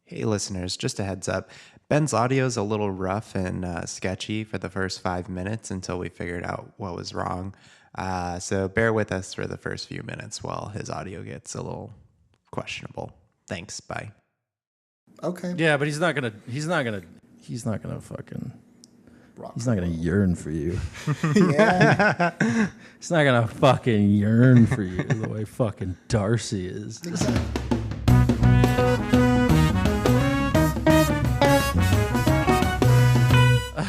Hey, listeners, just a heads up. Ben's audio is a little rough and sketchy for the first 5 minutes until we figured out what was wrong. So bear with us for the first few minutes while his audio gets a little questionable. Thanks. Bye. Okay. Yeah, but he's not gonna yearn for you. Yeah. He's not gonna fucking yearn for you the way fucking Darcy is.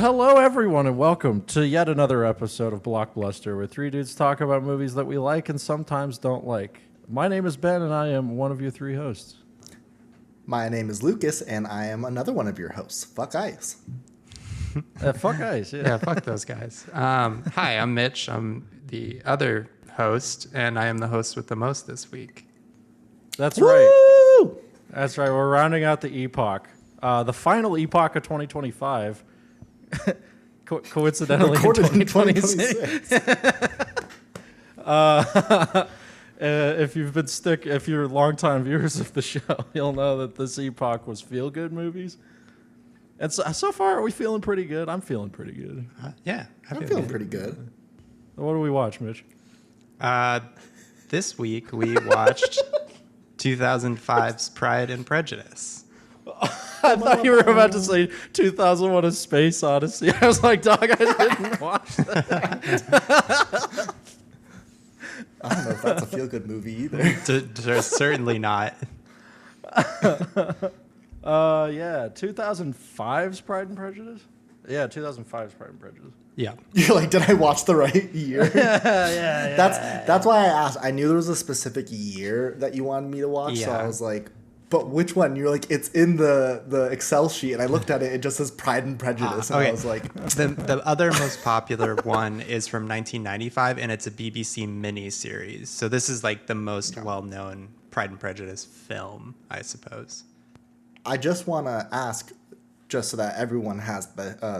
Hello, everyone, and welcome to yet another episode of Blockbuster, where three dudes talk about movies that we like and sometimes don't like. My name is Ben, and I am one of your three hosts. My name is Lucas, and I am another one of your hosts. Fuck Ice. Fuck Ice, yeah. Yeah, fuck those guys. Hi, I'm Mitch. I'm the other host, and I am the host with the most this week. That's right. Woo! That's right. We're rounding out the epoch. The final epoch of 2025. Coincidentally, in 2026. If you're longtime viewers of the show, you'll know that this epoch was feel-good movies. And so far, are we feeling pretty good? I'm feeling pretty good. Yeah, I'm feeling pretty good. What do we watch, Mitch? This week we watched 2005's Pride and Prejudice. I thought you were about to say 2001: A Space Odyssey. I was like, dog, I didn't watch that. I don't know if that's a feel-good movie either. Certainly not. Yeah, 2005's Pride and Prejudice? Yeah, 2005's Pride and Prejudice. Yeah. You're like, did I watch the right year? yeah. That's why I asked. I knew there was a specific year that you wanted me to watch, so I was like, but which one? You're like, it's in the Excel sheet, and I looked at it. It just says Pride and Prejudice, and I was like, the other most popular one is from 1995, and it's a BBC miniseries. So this is like the most well-known Pride and Prejudice film, I suppose. I just want to ask, just so that everyone has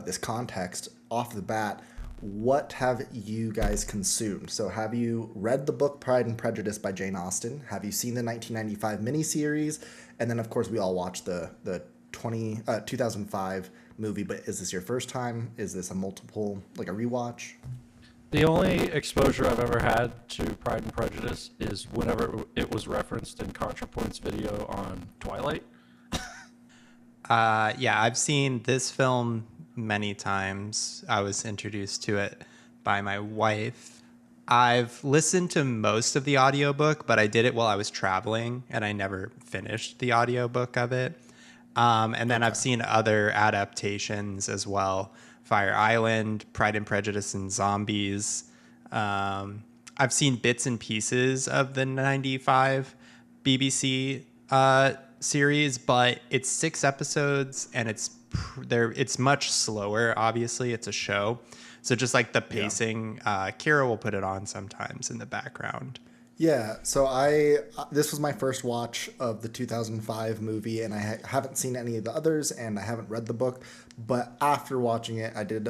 this context off the bat, what have you guys consumed? So have you read the book Pride and Prejudice by Jane Austen? Have you seen the 1995 miniseries? And then, of course, we all watched the 2005 movie, but is this your first time? Is this a multiple, like a rewatch? The only exposure I've ever had to Pride and Prejudice is whenever it was referenced in ContraPoint's video on Twilight. Yeah, I've seen this film many times. I was introduced to it by my wife. I've listened to most of the audiobook, but I did it while I was traveling, and I never finished the audiobook of it. And then I've seen other adaptations as well. Fire Island, Pride and Prejudice and Zombies. I've seen bits and pieces of the 95 BBC series, but it's 6 episodes, and it's much slower. Obviously, it's a show, so just like the pacing, Kira will put it on sometimes in the background. Yeah, so this was my first watch of the 2005 movie, and I haven't seen any of the others, and I haven't read the book. But after watching it, I did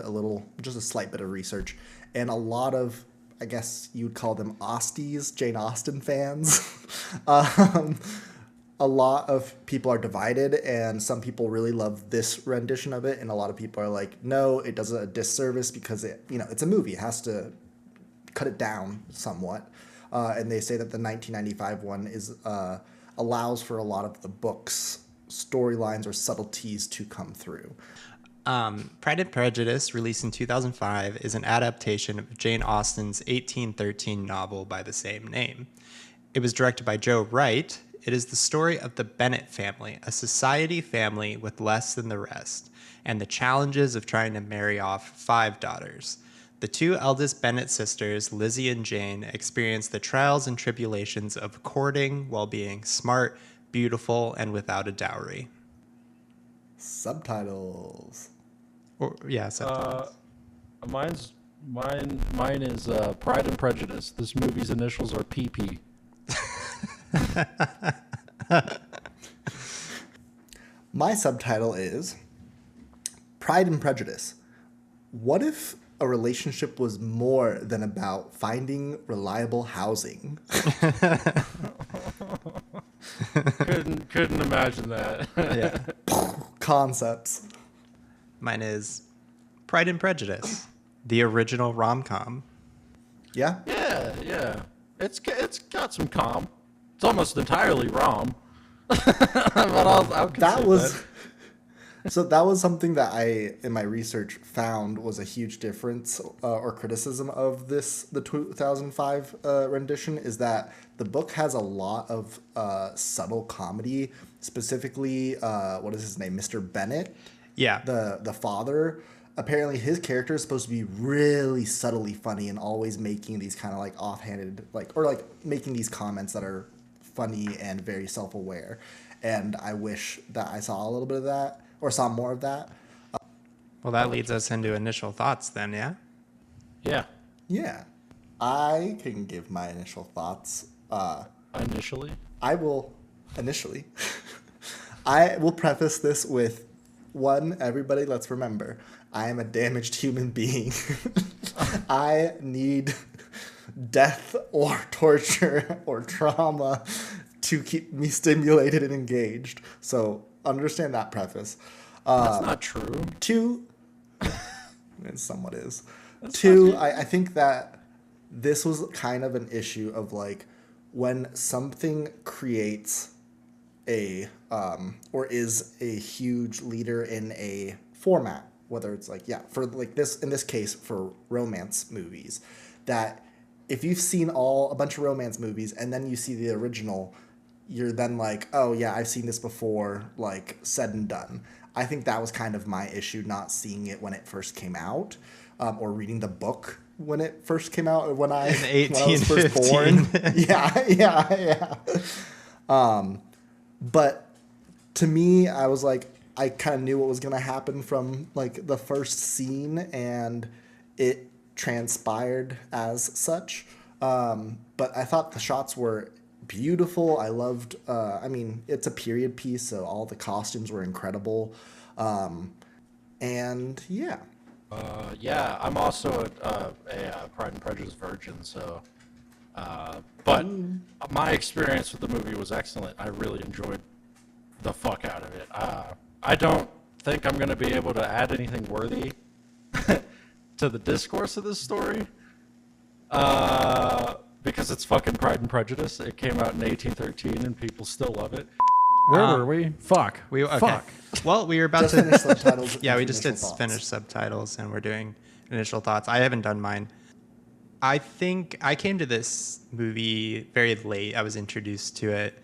just a slight bit of research, and a lot of, I guess you would call them Austies, Jane Austen fans. A lot of people are divided, and some people really love this rendition of it, and a lot of people are like, no, it does a disservice because it's a movie. It has to cut it down somewhat. And they say that the 1995 one allows for a lot of the book's storylines or subtleties to come through. Pride and Prejudice, released in 2005, is an adaptation of Jane Austen's 1813 novel by the same name. It was directed by Joe Wright. It is the story of the Bennet family, a society family with less than the rest, and the challenges of trying to marry off 5 daughters. The 2 eldest Bennet sisters, Lizzie and Jane, experience the trials and tribulations of courting while being smart, beautiful, and without a dowry. Subtitles. Subtitles. Mine is Pride and Prejudice. This movie's initials are PP. My subtitle is Pride and Prejudice. What if a relationship was more than about finding reliable housing? Couldn't imagine that. Yeah. Concepts. Mine is Pride and Prejudice, the original rom-com. Yeah. Yeah. It's got some calm. It's almost entirely rom. But I'll That concede was so that was something that I in my research found was a huge difference or criticism of the 2005 rendition is that the book has a lot of subtle comedy, specifically what is his name, Mr. Bennet, Yeah. the father. Apparently his character is supposed to be really subtly funny and always making these kind of like offhanded like making these comments that are funny and very self-aware, and I wish that I saw a little bit of that or saw more of that. Well, that leads us into initial thoughts then, yeah? Yeah. Yeah, I can give my initial thoughts. Initially. I will initially I will preface this with one, everybody, let's remember, I am a damaged human being. I need death or torture or trauma to keep me stimulated and engaged. So understand that preface. That's not true. Two, it somewhat is. Two, I think that this was kind of an issue of like when something creates a or is a huge leader in a format, whether it's like for like this in this case for romance movies, that if you've seen a bunch of romance movies and then you see the original, you're then like, oh yeah, I've seen this before, like said and done. I think that was kind of my issue, not seeing it when it first came out, or reading the book when it first came out, when I was first born. Yeah. But to me, I was like, I kind of knew what was going to happen from like the first scene, and it transpired as such. But I thought the shots were beautiful. I loved, I mean, it's a period piece, so all the costumes were incredible. And yeah. Yeah, I'm also a Pride and Prejudice virgin, so. But my experience with the movie was excellent. I really enjoyed the fuck out of it. I don't think I'm going to be able to add anything worthy to the discourse of this story. Because it's fucking Pride and Prejudice. It came out in 1813 and people still love it. Where were we? Fuck. Okay. Fuck. Well, we were about Just to finish subtitles. Yeah, we and just initial did thoughts. finish subtitles and we're doing initial thoughts. I haven't done mine. I think I came to this movie very late. I was introduced to it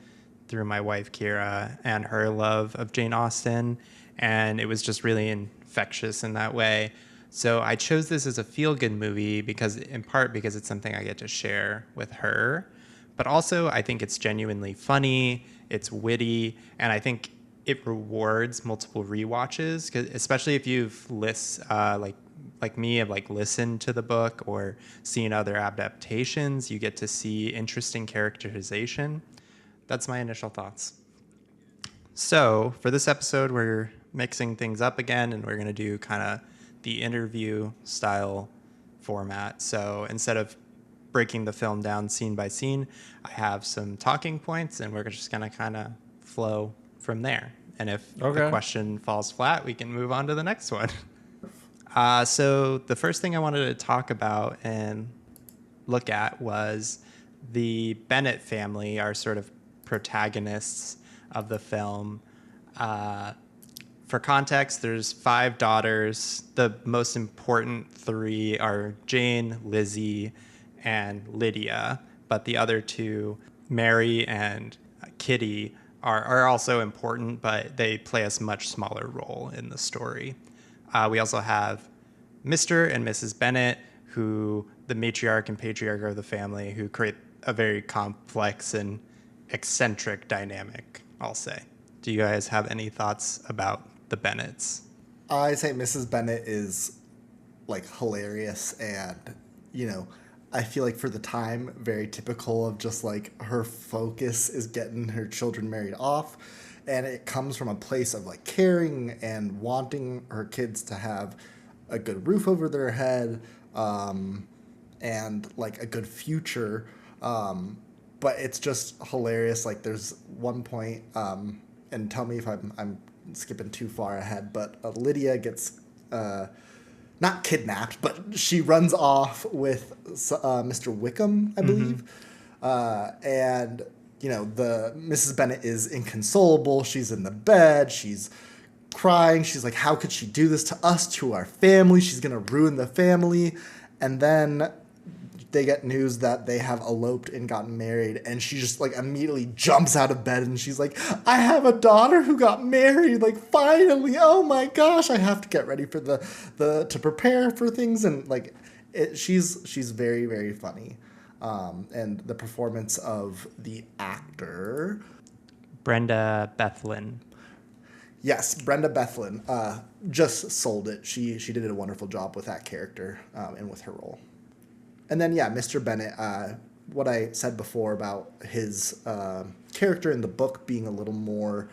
through my wife Kira and her love of Jane Austen, and it was just really infectious in that way. So I chose this as a feel-good movie in part because it's something I get to share with her, but also I think it's genuinely funny, it's witty, and I think it rewards multiple rewatches, 'cause especially if you've like me, have like listened to the book or seen other adaptations, you get to see interesting characterization. That's my initial thoughts. So for this episode, we're mixing things up again, and we're going to do kind of the interview style format. So instead of breaking the film down scene by scene, I have some talking points, and we're just going to kind of flow from there. And if the question falls flat, we can move on to the next one. So the first thing I wanted to talk about and look at was the Bennet family, our sort of protagonists of the film. For context, there's 5 daughters. The most important 3 are Jane, Lizzie, and Lydia. But the other 2, Mary and Kitty, are also important, but they play a much smaller role in the story. We also have Mr. and Mrs. Bennet, who the matriarch and patriarch of the family, who create a very complex and eccentric dynamic, I'll say. Do you guys have any thoughts about the Bennets? I say Mrs. Bennet is like hilarious, and I feel like for the time very typical of just like her focus is getting her children married off, and it comes from a place of like caring and wanting her kids to have a good roof over their head, and like a good future. But but it's just hilarious. Like there's one point, and tell me if I'm skipping too far ahead, but Lydia gets not kidnapped, but she runs off with Mr. Wickham, I believe, and the Mrs. Bennet is inconsolable. She's in the bed. She's crying. She's like, how could she do this to us, to our family? She's gonna ruin the family. And then they get news that they have eloped and gotten married, and she just like immediately jumps out of bed and she's like, I have a daughter who got married, like finally, oh my gosh, I have to get ready for to prepare for things. And like she's very, very funny. And the performance of the actor, Brenda Bethlin. Yes, Brenda Bethlin just sold it. She did a wonderful job with that character and with her role. And then, yeah, Mr. Bennet, what I said before about his character in the book being a little more,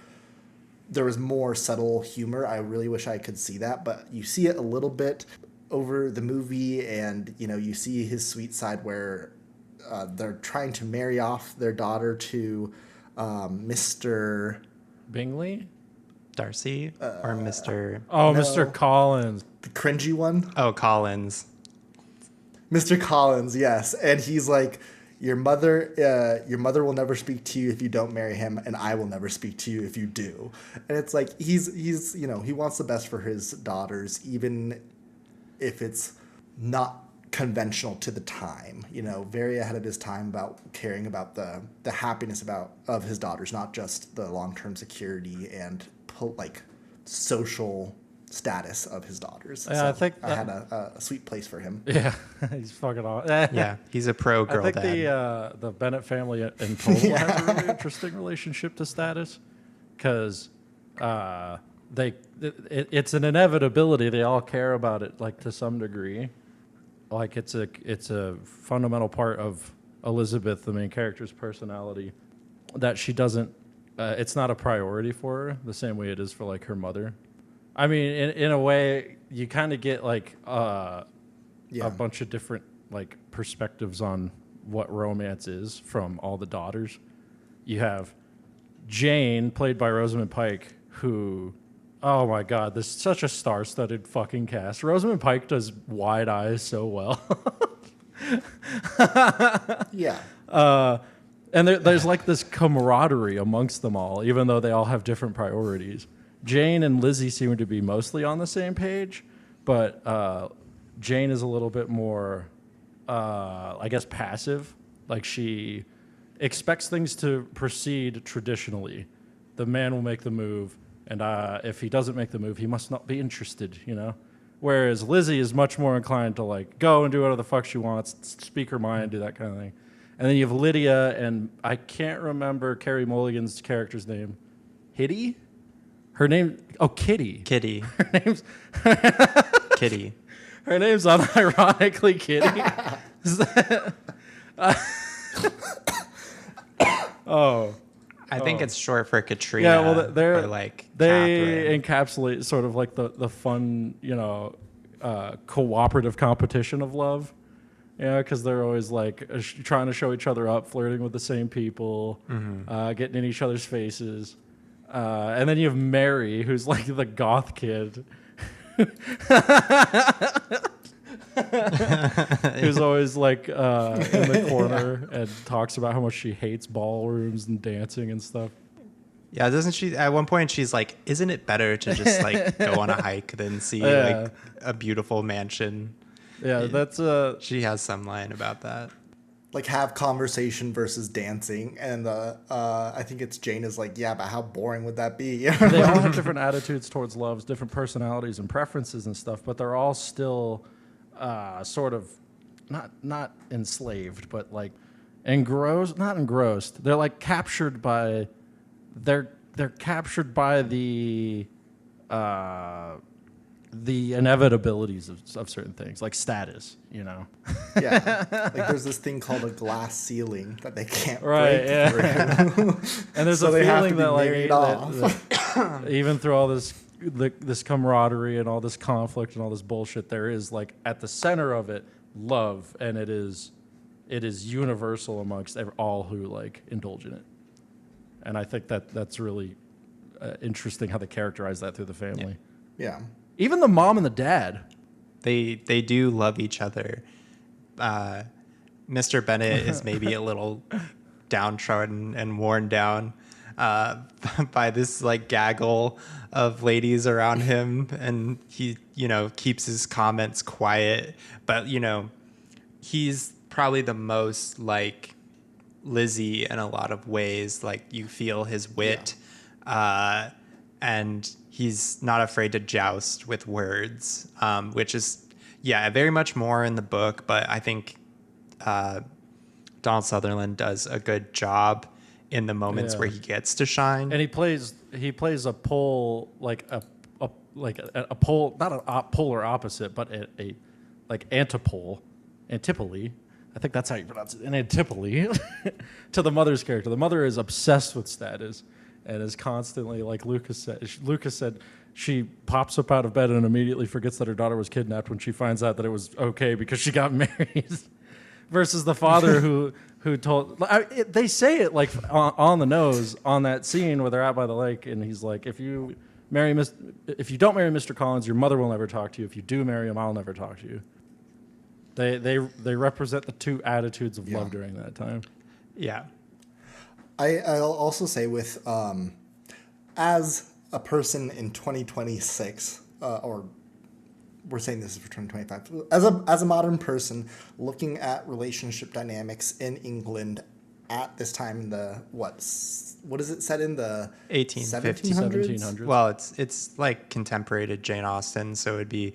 there was more subtle humor. I really wish I could see that, but you see it a little bit over the movie, and, you see his sweet side where they're trying to marry off their daughter to Mr. Bingley? Darcy or Mr. Oh, No. Mr. Collins. The cringy one. Oh, Collins. Mr. Collins, yes. And he's like, your mother will never speak to you if you don't marry him, and I will never speak to you if you do. And it's like he's he wants the best for his daughters, even if it's not conventional to the time. Very ahead of his time about caring about the happiness of his daughters, not just the long-term security and like social status of his daughters. Yeah, so I think I had a sweet place for him. Yeah, he's fucking awesome. Yeah, he's a pro girl I think dad. the Bennett family in total has a really interesting relationship to status, because it's an inevitability. They all care about it, like to some degree. Like it's a fundamental part of Elizabeth, the main character's personality, that she doesn't. It's not a priority for her the same way it is for like her mother. I mean, in a way, you kind of get like a bunch of different like perspectives on what romance is from all the daughters. You have Jane, played by Rosamund Pike, who, oh my God, this is such a star-studded fucking cast. Rosamund Pike does Wide Eyes so well. Yeah. And there's like this camaraderie amongst them all, even though they all have different priorities. Jane and Lizzie seem to be mostly on the same page, but Jane is a little bit more, I guess, passive. Like she expects things to proceed traditionally. The man will make the move, and if he doesn't make the move, he must not be interested, Whereas Lizzie is much more inclined to like go and do whatever the fuck she wants, speak her mind, do that kind of thing. And then you have Lydia, and I can't remember Carey Mulligan's character's name. Hitty? Her name, Kitty. Kitty. Her name's Kitty. Her name's unironically Kitty. I think it's short for Katrina. Yeah, well, or like they Catherine. encapsulate sort of like the fun, cooperative competition of love. Yeah, because they're always like trying to show each other up, flirting with the same people, getting in each other's faces. And then you have Mary, who's like the goth kid. Who's always like in the corner and talks about how much she hates ballrooms and dancing and stuff. Yeah, doesn't she? At one point, she's like, "Isn't it better to just like go on a hike than see like a beautiful mansion?" Yeah, that's She has some line about that. Like have conversation versus dancing, and I think it's Jane is like, yeah, but how boring would that be? they all have different attitudes towards love, different personalities and preferences and stuff, but they're all still sort of not enslaved, but like engrossed. Not engrossed. They're like captured by. They're captured by the inevitabilities of certain things, like status, Yeah, like there's this thing called a glass ceiling that they can't Right, break through. And there's So a they have to feeling be that like married off. that even through all this camaraderie and all this conflict and all this bullshit, there is like at the center of it love, and it it is universal amongst all who like indulge in it. And I think that's really interesting how they characterize that through the family. Yeah. Even the mom and the dad. They do love each other. Mr. Bennett is maybe a little downtrodden and worn down by this like gaggle of ladies around him, and he, keeps his comments quiet. But he's probably the most like Lizzie in a lot of ways. Like you feel his wit, and he's not afraid to joust with words, which is very much more in the book. But I think Donald Sutherland does a good job in the moments where he gets to shine. And he plays a pole, like a pole, not a polar opposite, but a like antipole, antipole. I think that's how you pronounce it. An antipole to the mother's character. The mother is obsessed with status and is constantly, like Lucas said, she pops up out of bed and immediately forgets that her daughter was kidnapped when she finds out that it was okay because she got married. Versus the father who told, they say it like on the nose on that scene where they're out by the lake, and he's like, if you don't marry Mr. Collins, your mother will never talk to you. If you do marry him, I'll never talk to you. They represent the two attitudes of love during that time. Yeah. I'll also say with as a person in 2026, or we're saying this is for 2025, as a modern person looking at relationship dynamics in England at this time in the what is it set in the 1700s? Well, it's like contemporary to Jane Austen, so it would be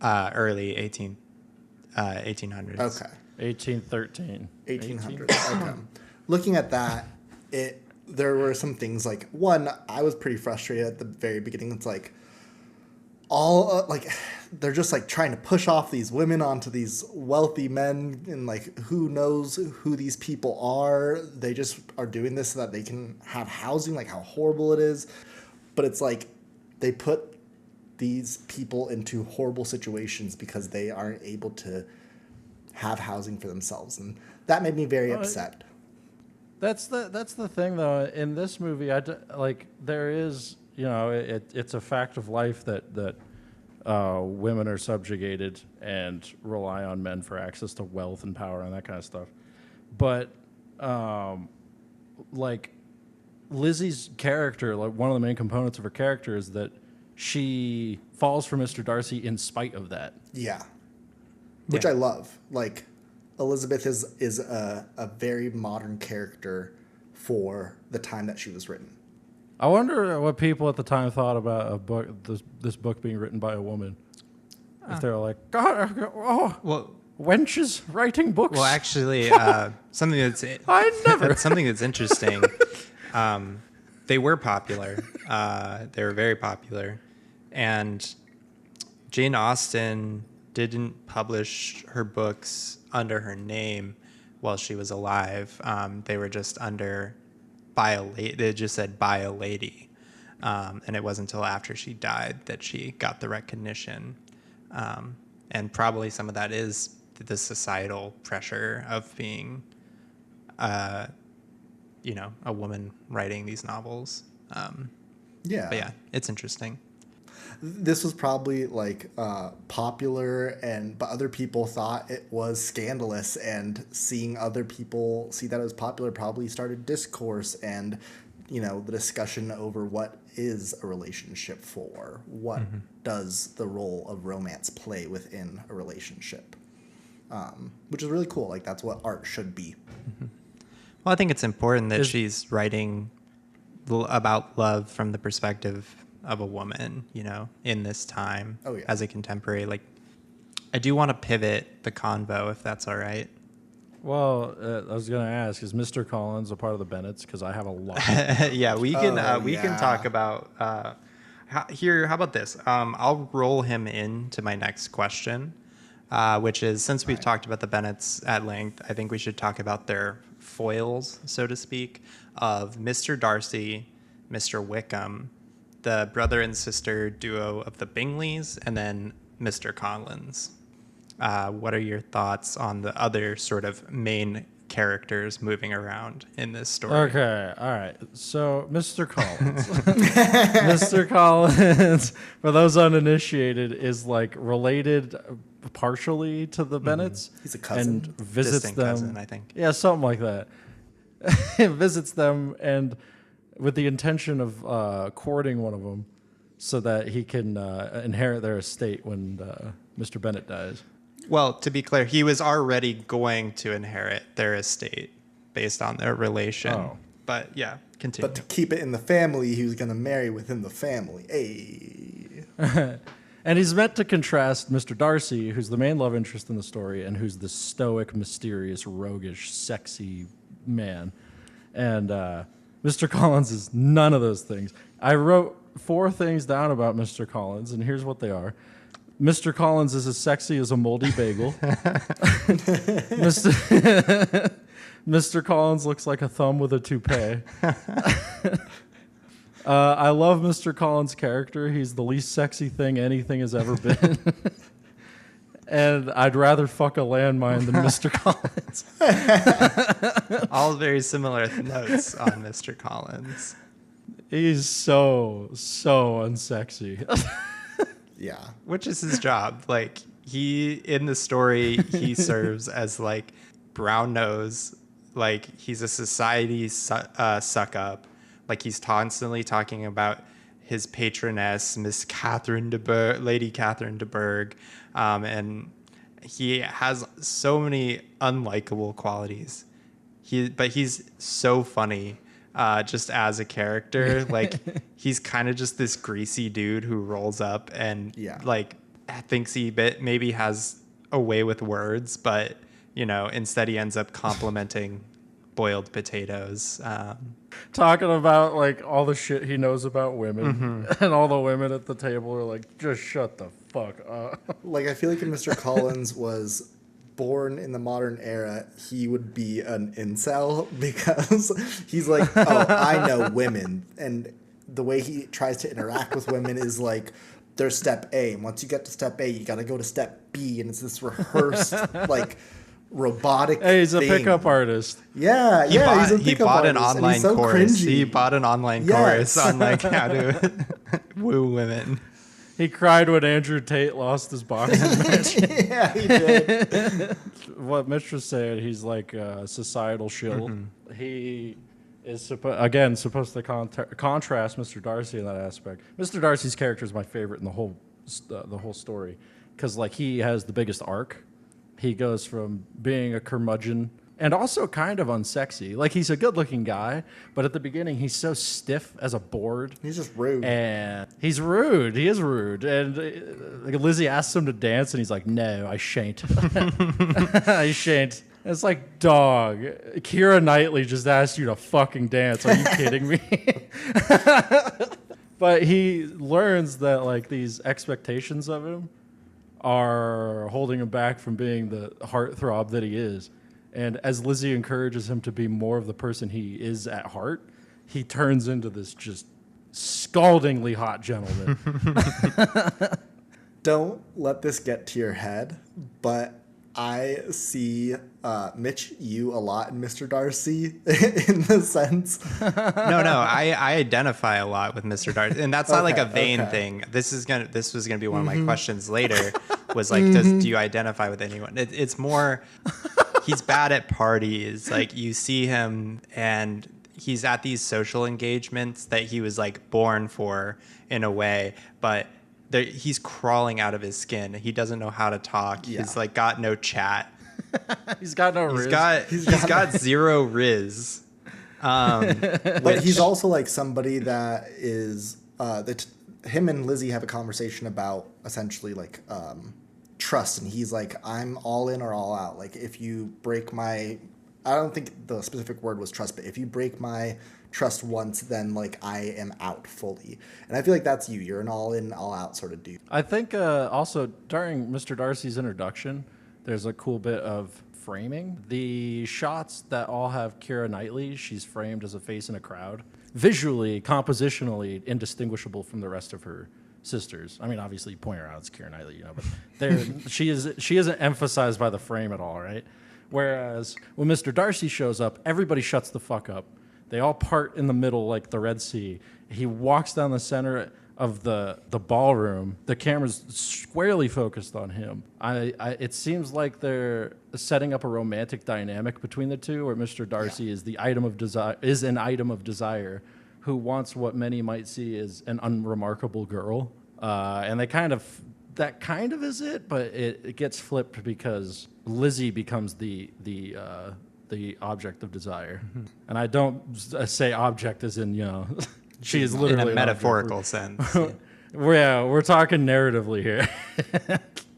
early 1800s. Okay. 1813. 1800s. Okay. Looking at that, there were some things like, one, I was pretty frustrated at the very beginning. It's like all they're just like trying to push off these women onto these wealthy men, and like who knows who these people are. They just are doing this so that they can have housing, like how horrible it is. But it's like they put these people into horrible situations because they aren't able to have housing for themselves, and that made me very upset. That's the thing though. In this movie, there is, it's a fact of life that women are subjugated and rely on men for access to wealth and power and that kind of stuff. But like Lizzie's character, like one of the main components of her character is that she falls for Mr. Darcy in spite of that. Yeah. Which I love. Like Elizabeth is a very modern character for the time that she was written. I wonder what people at the time thought about this book being written by a woman. If they're like, God, wenches writing books. Well, actually, something that's something that's interesting. They were popular. They were very popular, and Jane Austen didn't publish her books under her name while she was alive. They were just under they just said by a lady, and it wasn't until after she died that she got the recognition, and probably some of that is the societal pressure of being a woman writing these novels. But yeah, it's interesting. This was probably like popular, but other people thought it was scandalous, and seeing other people see that it was popular probably started discourse and the discussion over what is a relationship for, what does the role of romance play within a relationship, which is really cool. Like that's what art should be. Well, I think it's important that she's writing about love from the perspective of a woman, in this time as a contemporary. Like, I do want to pivot the convo, if that's all right. Well, I was going to ask, is Mr. Collins a part of the Bennetts? Because I have a lot. Yeah, we can talk about how about this? I'll roll him into my next question, which is, since we've talked about the Bennetts at length, I think we should talk about their foils, so to speak, of Mr. Darcy, Mr. Wickham, the brother and sister duo of the Bingleys, and then Mr. Collins. what are your thoughts on the other sort of main characters moving around in this story? Okay, all right. So, Mr. Collins. Mr. Collins, for those uninitiated, is like related partially to the Bennetts. He's a cousin. And visits Distant them. cousin, I think. Yeah, something like that. Visits them and with the intention of courting one of them so that he can inherit their estate when Mr. Bennett dies. Well, to be clear, he was already going to inherit their estate based on their relation. Oh. But yeah, continue. But to keep it in the family, he was going to marry within the family. Hey. And he's meant to contrast Mr. Darcy, who's the main love interest in the story, and who's the stoic, mysterious, roguish, sexy man. And Mr. Collins is none of those things. I wrote 4 things down about Mr. Collins, and here's what they are. Mr. Collins is as sexy as a moldy bagel. Mr. Collins looks like a thumb with a toupee. I love Mr. Collins' character. He's the least sexy thing anything has ever been. And I'd rather fuck a landmine than Mr. Collins. All very similar notes on Mr. Collins. He's so unsexy. Yeah. Which is his job. Like, in the story, he serves as like brown nose. Like, he's a society suck up. Like, he's constantly talking about his patroness, Miss Catherine Lady Catherine de Bourgh. And he has so many unlikable qualities. But he's so funny. Just as a character, like, he's kind of just this greasy dude who rolls up and like thinks he maybe has a way with words, but instead he ends up complimenting boiled potatoes. Talking about like all the shit he knows about women, and all the women at the table are like, just shut the fuck up. Like, I feel like if Mr. Collins was born in the modern era, he would be an incel because he's like, oh, I know women. And the way he tries to interact with women is like, there's step A. And once you get to step A, you got to go to step B. And it's this rehearsed, like, robotic Hey, he's a thing. pickup artist. Yeah, He he's a bought pickup an artist, and online he's so course. cringy. He bought an online Yes. course on like how to woo women. He cried when Andrew Tate lost his boxing match. Yeah, he did. What Mitch was saying, he's like a societal shill. He is supposed to contrast Mr. Darcy in that aspect. Mr. Darcy's character is my favorite in the whole story because like he has the biggest arc. He goes from being a curmudgeon and also kind of unsexy. Like, he's a good-looking guy, but at the beginning, he's so stiff as a board. He's just rude. And he's rude. He is rude. And like, Lizzie asks him to dance, and he's like, no, I shan't. I shan't. It's like, dog, Keira Knightley just asked you to fucking dance. Are you kidding me? But he learns that, like, these expectations of him are holding him back from being the heartthrob that he is. And as Lizzie encourages him to be more of the person he is at heart, he turns into this just scaldingly hot gentleman. Don't let this get to your head, but I see Mitch, you a lot in Mr. Darcy in the sense. No, I identify a lot with Mr. Darcy, and that's not like a vain thing. This was gonna be one of my questions later. Was like, do you identify with anyone? It's more, he's bad at parties. Like, you see him, and he's at these social engagements that he was like born for in a way, but he's crawling out of his skin. He doesn't know how to talk. Yeah. He's like got no chat. He's got no riz. He's got zero riz. But he's also like somebody that is him and Lizzie have a conversation about essentially like trust, and he's like, I'm all in or all out. Like, if you break my, I don't think the specific word was trust, but if you break my trust once, then like I am out fully. And I feel like that's you. You're an all in, all out sort of dude. I think also during Mr. Darcy's introduction, there's a cool bit of framing. The shots that all have Keira Knightley, she's framed as a face in a crowd, visually, compositionally indistinguishable from the rest of her sisters. I mean, obviously, you point her out, it's Keira Knightley, you know, but they're, she isn't emphasized by the frame at all, right? Whereas when Mr. Darcy shows up, everybody shuts the fuck up. They all part in the middle like the Red Sea. He walks down the center of the ballroom. The camera's squarely focused on him. It seems like they're setting up a romantic dynamic between the two, where Mr. Darcy is an item of desire who wants what many might see as an unremarkable girl. And that kind of is it, but it gets flipped because Lizzie becomes the object of desire. Mm-hmm. And I don't say object as in, you know, she is literally in a metaphorical sense. We're talking narratively here.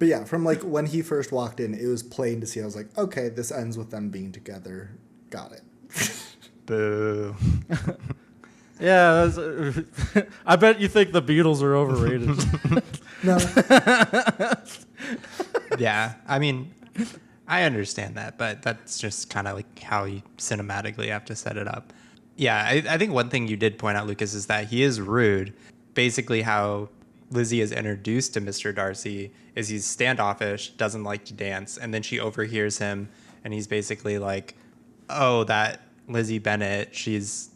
But yeah, from like when he first walked in, it was plain to see. I was like, okay, this ends with them being together. Got it. Boo. Yeah, I bet you think the Beatles are overrated. No. Yeah, I mean, I understand that, but that's just kind of like how you cinematically have to set it up. Yeah, I think one thing you did point out, Lucas, is that he is rude. Basically, how Lizzie is introduced to Mr. Darcy is he's standoffish, doesn't like to dance, and then she overhears him, and he's basically like, oh, that Lizzie Bennett, she's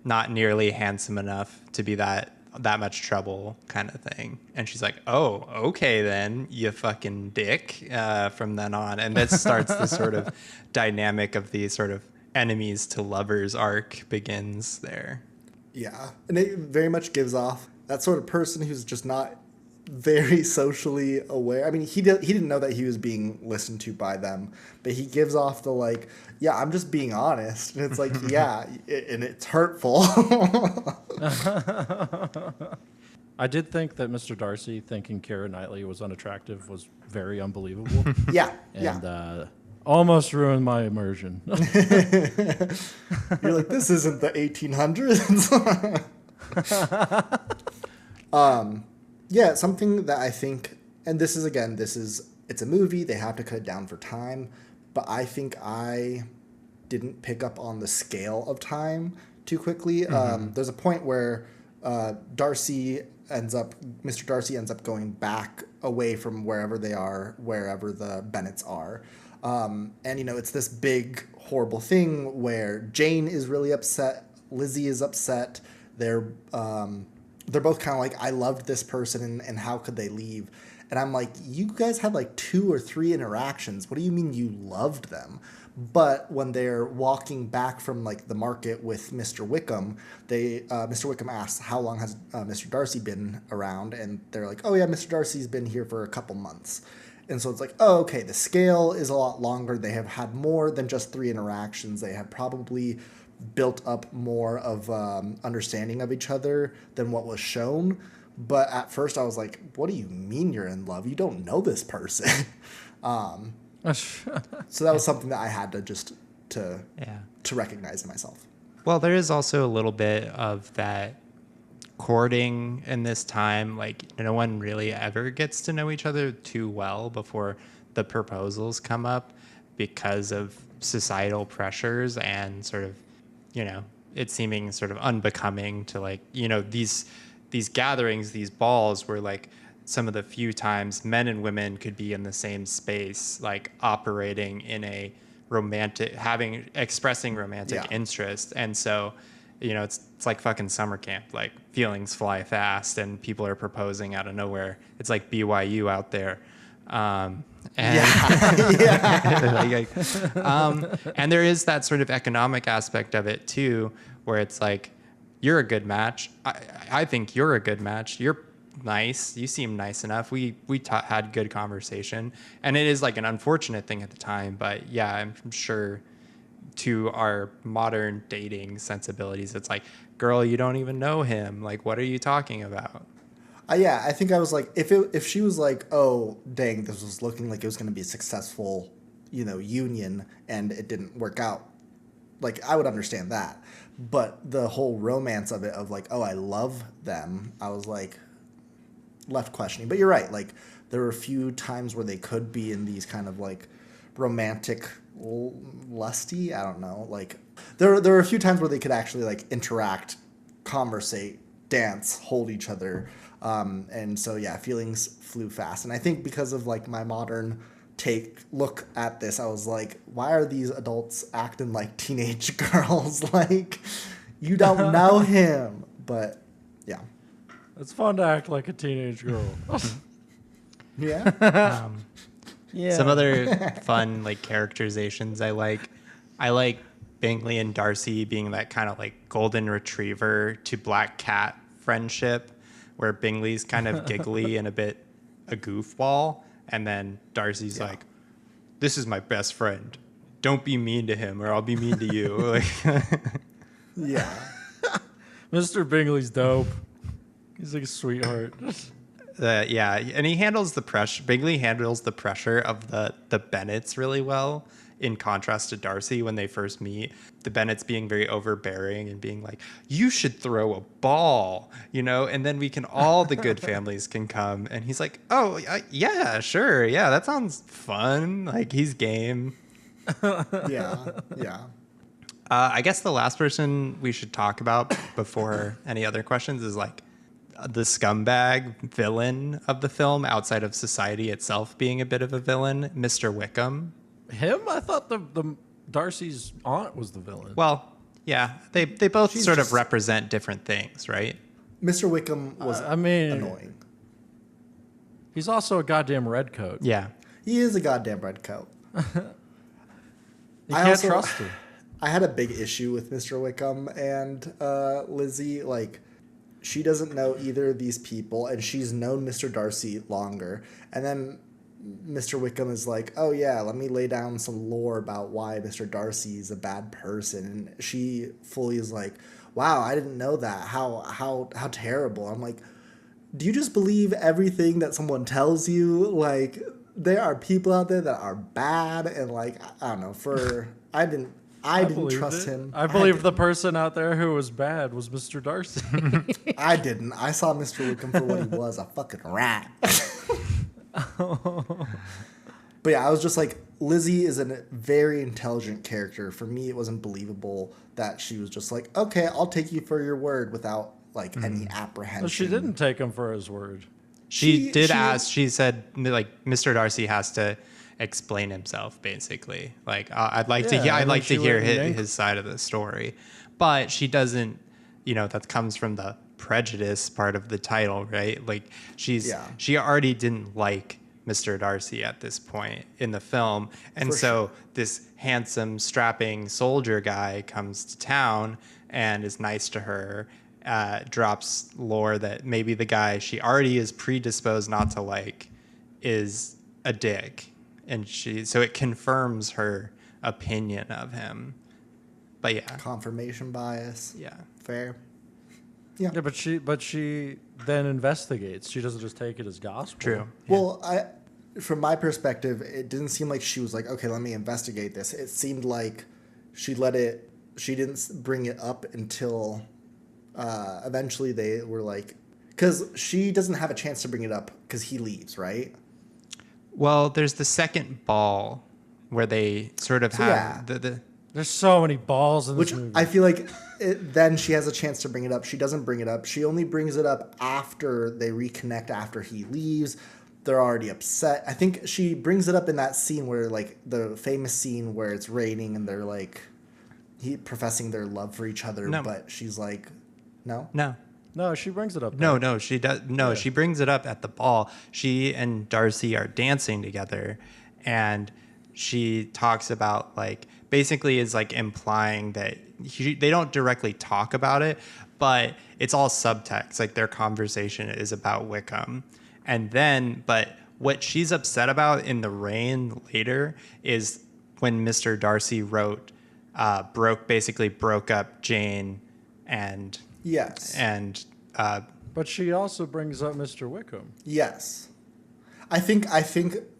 not nearly handsome enough to be that much trouble kind of thing. And she's like, oh, okay then, you fucking dick, from then on. And that starts the sort of dynamic of the sort of enemies to lovers arc begins there. Yeah. And it very much gives off that sort of person who's just not very socially aware. I mean, he didn't know that he was being listened to by them, but he gives off the like, yeah, I'm just being honest. And it's like, yeah, and it's hurtful. I did think that Mr. Darcy thinking Keira Knightley was unattractive was very unbelievable. Yeah. And almost ruined my immersion. You're like, this isn't the 1800s. Yeah, something that I think, and this is, it's a movie, they have to cut it down for time, but I think I didn't pick up on the scale of time too quickly. Mm-hmm. There's a point where Mr. Darcy ends up going back away from wherever they are, wherever the Bennetts are. And, you know, it's this big, horrible thing where Jane is really upset, Lizzie is upset, they're both kind of like, I loved this person, and how could they leave? And I'm like, you guys had like 2 or 3 interactions. What do you mean you loved them? But when they're walking back from like the market with Mr. Wickham, Mr. Wickham asks, how long has Mr. Darcy been around? And they're like, oh yeah, Mr. Darcy's been here for a couple months. And so it's like, oh, okay, the scale is a lot longer. They have had more than just 3 interactions. They have probably built up more of understanding of each other than what was shown. But at first I was like, what do you mean you're in love? You don't know this person. So that was something that I had to just to recognize in myself. Well, there is also a little bit of that courting in this time. Like, no one really ever gets to know each other too well before the proposals come up because of societal pressures and sort of, you know, it seeming sort of unbecoming to, like, you know, these gatherings, these balls were like some of the few times men and women could be in the same space, like operating in a expressing romantic interest. And so, you know, it's like fucking summer camp, like feelings fly fast and people are proposing out of nowhere. It's like BYU out there. And there is that sort of economic aspect of it too, where it's like, you're a good match. I think you're a good match. You're nice. You seem nice enough. We had good conversation, and it is like an unfortunate thing at the time, but yeah, I'm sure to our modern dating sensibilities, it's like, girl, you don't even know him. Like, what are you talking about? Yeah, I think I was like, if she was like, oh, dang, this was looking like it was going to be a successful, you know, union, and it didn't work out, like, I would understand that. But the whole romance of it, of like, oh, I love them, I was like, left questioning. But you're right, like, there were a few times where they could be in these kind of like romantic, lusty, I don't know, like, there were a few times where they could actually like interact, conversate dance, hold each other. And so, yeah, feelings flew fast. And I think because of like my modern look at this, I was like, why are these adults acting like teenage girls? Like, you don't know him. But yeah. It's fun to act like a teenage girl. Yeah. Yeah. Some other fun like characterizations I like Bingley and Darcy being that kind of like golden retriever to black cat friendship, where Bingley's kind of giggly and a bit a goofball, and then Darcy's like, "This is my best friend. Don't be mean to him, or I'll be mean to you." Like, Yeah. Mr. Bingley's dope. He's like a sweetheart. yeah, and he handles the pressure. Bingley handles the pressure of the Bennets really well. In contrast to Darcy, when they first meet, the Bennets being very overbearing and being like, "You should throw a ball," and then we can all the good families can come, and he's like, "Oh, yeah, sure, yeah, that sounds fun." Like he's game. Yeah. I guess the last person we should talk about before any other questions is like the scumbag villain of the film, outside of society itself being a bit of a villain, Mr. Wickham. Him? I thought the Darcy's aunt was the villain. Well, yeah, they both She's sort of just- represent different things, right? Mr. Wickham was annoying. He's also a goddamn redcoat. Yeah. He is a goddamn redcoat. You I can't also- trust him. I had a big issue with Mr. Wickham and Lizzie. Like, she doesn't know either of these people, and she's known Mr. Darcy longer. And then Mr. Wickham is like, "Oh yeah, let me lay down some lore about why Mr. Darcy is a bad person." And she fully is like, "Wow, I didn't know that. How terrible." I'm like, do you just believe everything that someone tells you? Like, there are people out there that are bad, and like, I don't know. I didn't believed trust it. him. I believe the person out there who was bad was Mr. Darcy. I didn't. I saw Mr. Wickham for what he was, a fucking rat. But yeah, I was just like, Lizzie is a very intelligent character. For me, it wasn't believable that she was just like, "Okay, I'll take you for your word," without like any apprehension. Well, she didn't take him for his word. She ask. She said, like, Mr. Darcy has to explain himself, basically. Like, I'd like to hear his side of the story, but she doesn't. That comes from the prejudice part of the title, right? Like, she already didn't like Mr. Darcy at this point in the film, and this handsome, strapping soldier guy comes to town and is nice to her. Drops lore that maybe the guy she already is predisposed not to like is a dick, and so it confirms her opinion of him. But yeah, Confirmation bias. yeah, Fair. Yeah, but she then investigates. She doesn't just take it as gospel. true. Well, from my perspective, it didn't seem like she was like, "Okay, let me investigate this." It seemed like she didn't bring it up until eventually they were like, because she doesn't have a chance to bring it up because he leaves, right? Well, there's the second ball where they sort of have the There's so many balls in this Which movie. I feel like then she has a chance to bring it up. She doesn't bring it up. She only brings it up after they reconnect, after he leaves. They're already upset. I think she brings it up in that scene where, like, the famous scene where it's raining and they're, like, professing their love for each other. No. But she's like, no? No, she brings it up. No, she does. No, she brings it up at the ball. She and Darcy are dancing together, and she talks about, like, basically is like implying that they don't directly talk about it, but it's all subtext. Like, their conversation is about Wickham, but what she's upset about in the rain later is when Mr. Darcy broke up Jane and. Yes. And But she also brings up Mr. Wickham. Yes. I think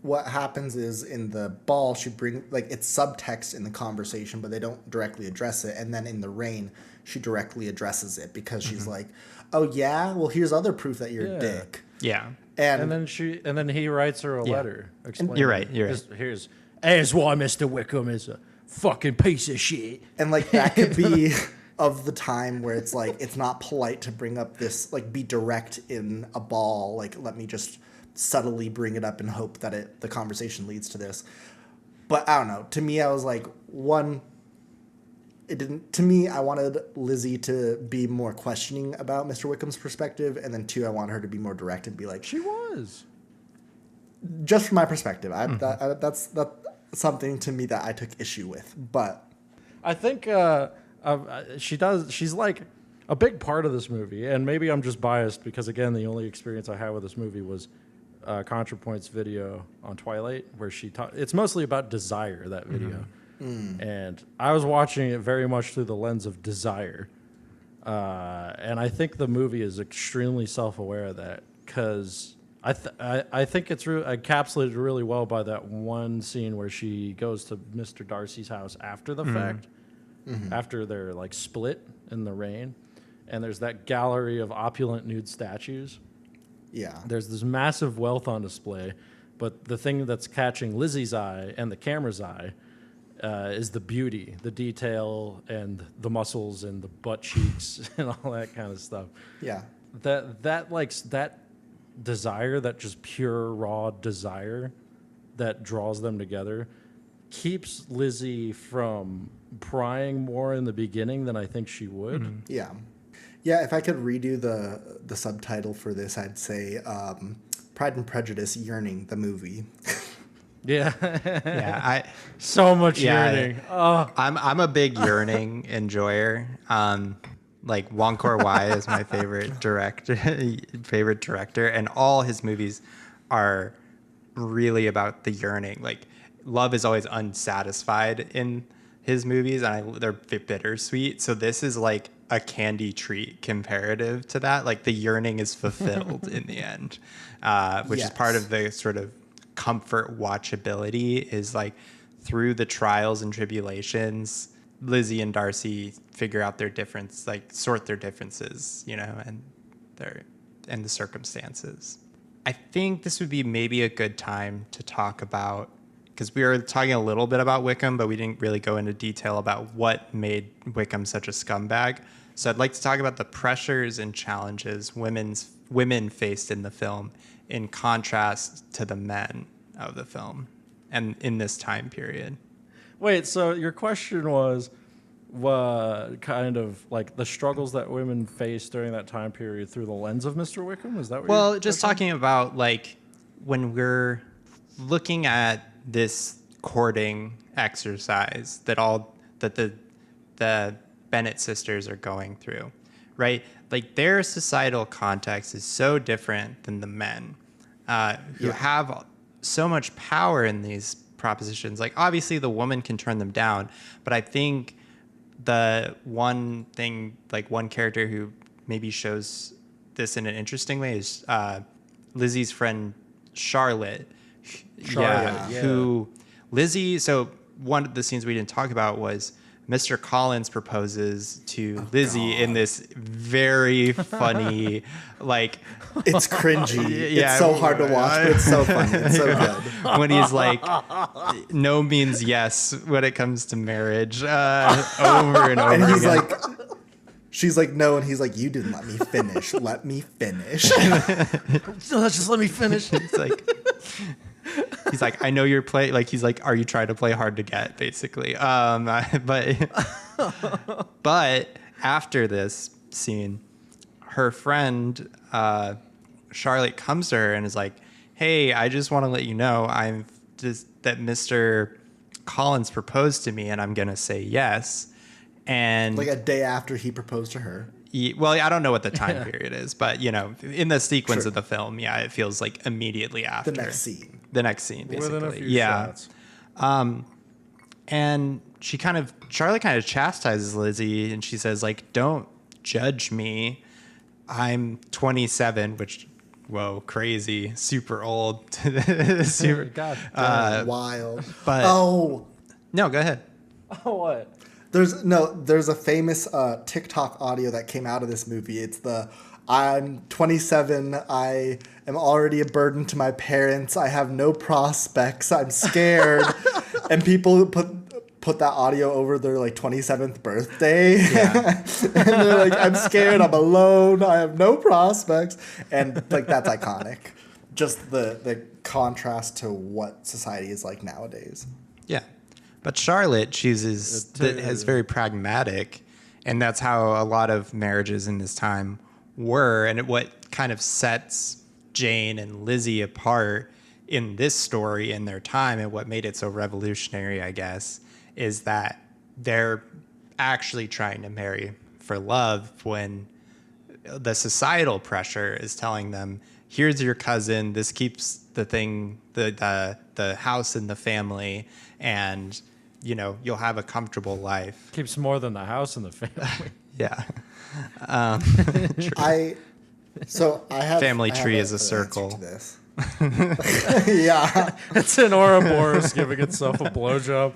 what happens is in the ball she it's subtext in the conversation, but they don't directly address it. And then in the rain, she directly addresses it because she's like, "Oh yeah, well here's other proof that you're a dick." yeah. And then he writes her a letter. Explaining, You're right. Here's why Mr. Wickham is a fucking piece of shit. And like that could be of the time where it's like it's not polite to bring up this, like, be direct in a ball, like, let me just subtly bring it up and hope that the conversation leads to this. But I don't know, to me, I was like, one, it didn't, to me, I wanted Lizzie to be more questioning about Mr. Wickham's perspective, and then two, I want her to be more direct and be like, She was. just from my perspective, that's something to me that I took issue with. But I think she does. She's like a big part of this movie, and maybe I'm just biased because, again, the only experience I had with this movie was ContraPoint's video on Twilight, where it's mostly about desire, that video. And I was watching it very much through the lens of desire. And I think the movie is extremely self-aware of that, because I think it's encapsulated really well by that one scene where she goes to Mr. Darcy's house after the fact, after they're like split in the rain, and there's that gallery of opulent nude statues. yeah, There's this massive wealth on display, but the thing that's catching Lizzie's eye and the camera's eye is the beauty, the detail, and the muscles and the butt cheeks and all that kind of stuff. yeah, That desire, that just pure raw desire that draws them together, keeps Lizzie from prying more in the beginning than I think she would. yeah. Yeah, if I could redo the subtitle for this, I'd say Pride and Prejudice, Yearning, the movie. Yeah. Yeah, So much Yeah. yearning. Oh. I'm a big yearning enjoyer. Like Wong Kar-wai is my favorite director, and all his movies are really about the yearning. Like, love is always unsatisfied in his movies, and they're bittersweet. So this is like a candy treat comparative to that. Like, the yearning is fulfilled in the end, which is part of the sort of comfort watchability, is like through the trials and tribulations, Lizzie and Darcy figure out their difference, like sort their differences, and the circumstances. I think this would be maybe a good time to talk about, because we were talking a little bit about Wickham, but we didn't really go into detail about what made Wickham such a scumbag. So I'd like to talk about the pressures and challenges women faced in the film in contrast to the men of the film and in this time period. Wait, so your question was kind of like the struggles that women faced during that time period through the lens of Mr. Wickham? Is that what Well, just talking about, like, when we're looking at this courting exercise that the Bennett sisters are going through, right? Like, their societal context is so different than the men who have so much power in these propositions. Like, obviously the woman can turn them down, but I think the one thing, like one character who maybe shows this in an interesting way is Lizzie's friend Charlotte. Who Lizzie, so one of the scenes we didn't talk about was Mr. Collins proposes to Lizzie in this very funny, like, It's cringy. Yeah, it's so hard to watch, but it's so funny. It's so good. when he's like, no means yes when it comes to marriage, over and over And he's again. like, she's like, no, and he's like, you didn't let me finish. Let me finish. No, just let me finish. He's like, I know you're playing. Like, he's like, are you trying to play hard to get, basically? But after this scene, her friend Charlotte comes to her and is like, hey, I just want to let you know that Mr. Collins proposed to me, and I'm gonna say yes. And Like a day after he proposed to her. well, I don't know what the time period is, but in the sequence of the film, it feels like immediately after The next scene. The next scene, basically. Within a few shots. And Charlotte kind of chastises Lizzie, and she says, like, don't judge me. I'm 27, which, whoa, crazy, super old. super, God. Wild. but no, go ahead. Oh, what? There's a famous TikTok audio that came out of this movie. It's I'm 27. I am already a burden to my parents. I have no prospects. I'm scared. And people put that audio over their like 27th birthday. Yeah. And they're like, I'm scared, I'm alone, I have no prospects. And like that's iconic. Just the contrast to what society is like nowadays. Yeah. But Charlotte chooses is very pragmatic, and that's how a lot of marriages in this time were. And what kind of sets Jane and Lizzie apart in this story in their time, and what made it so revolutionary, I guess, is that they're actually trying to marry for love when the societal pressure is telling them, here's your cousin, this keeps the house in the family, and you'll have a comfortable life. Keeps more than the house in the family. Yeah. I have Family I have tree is a an answer circle. to this. Yeah. It's an Ouroboros giving itself a blowjob.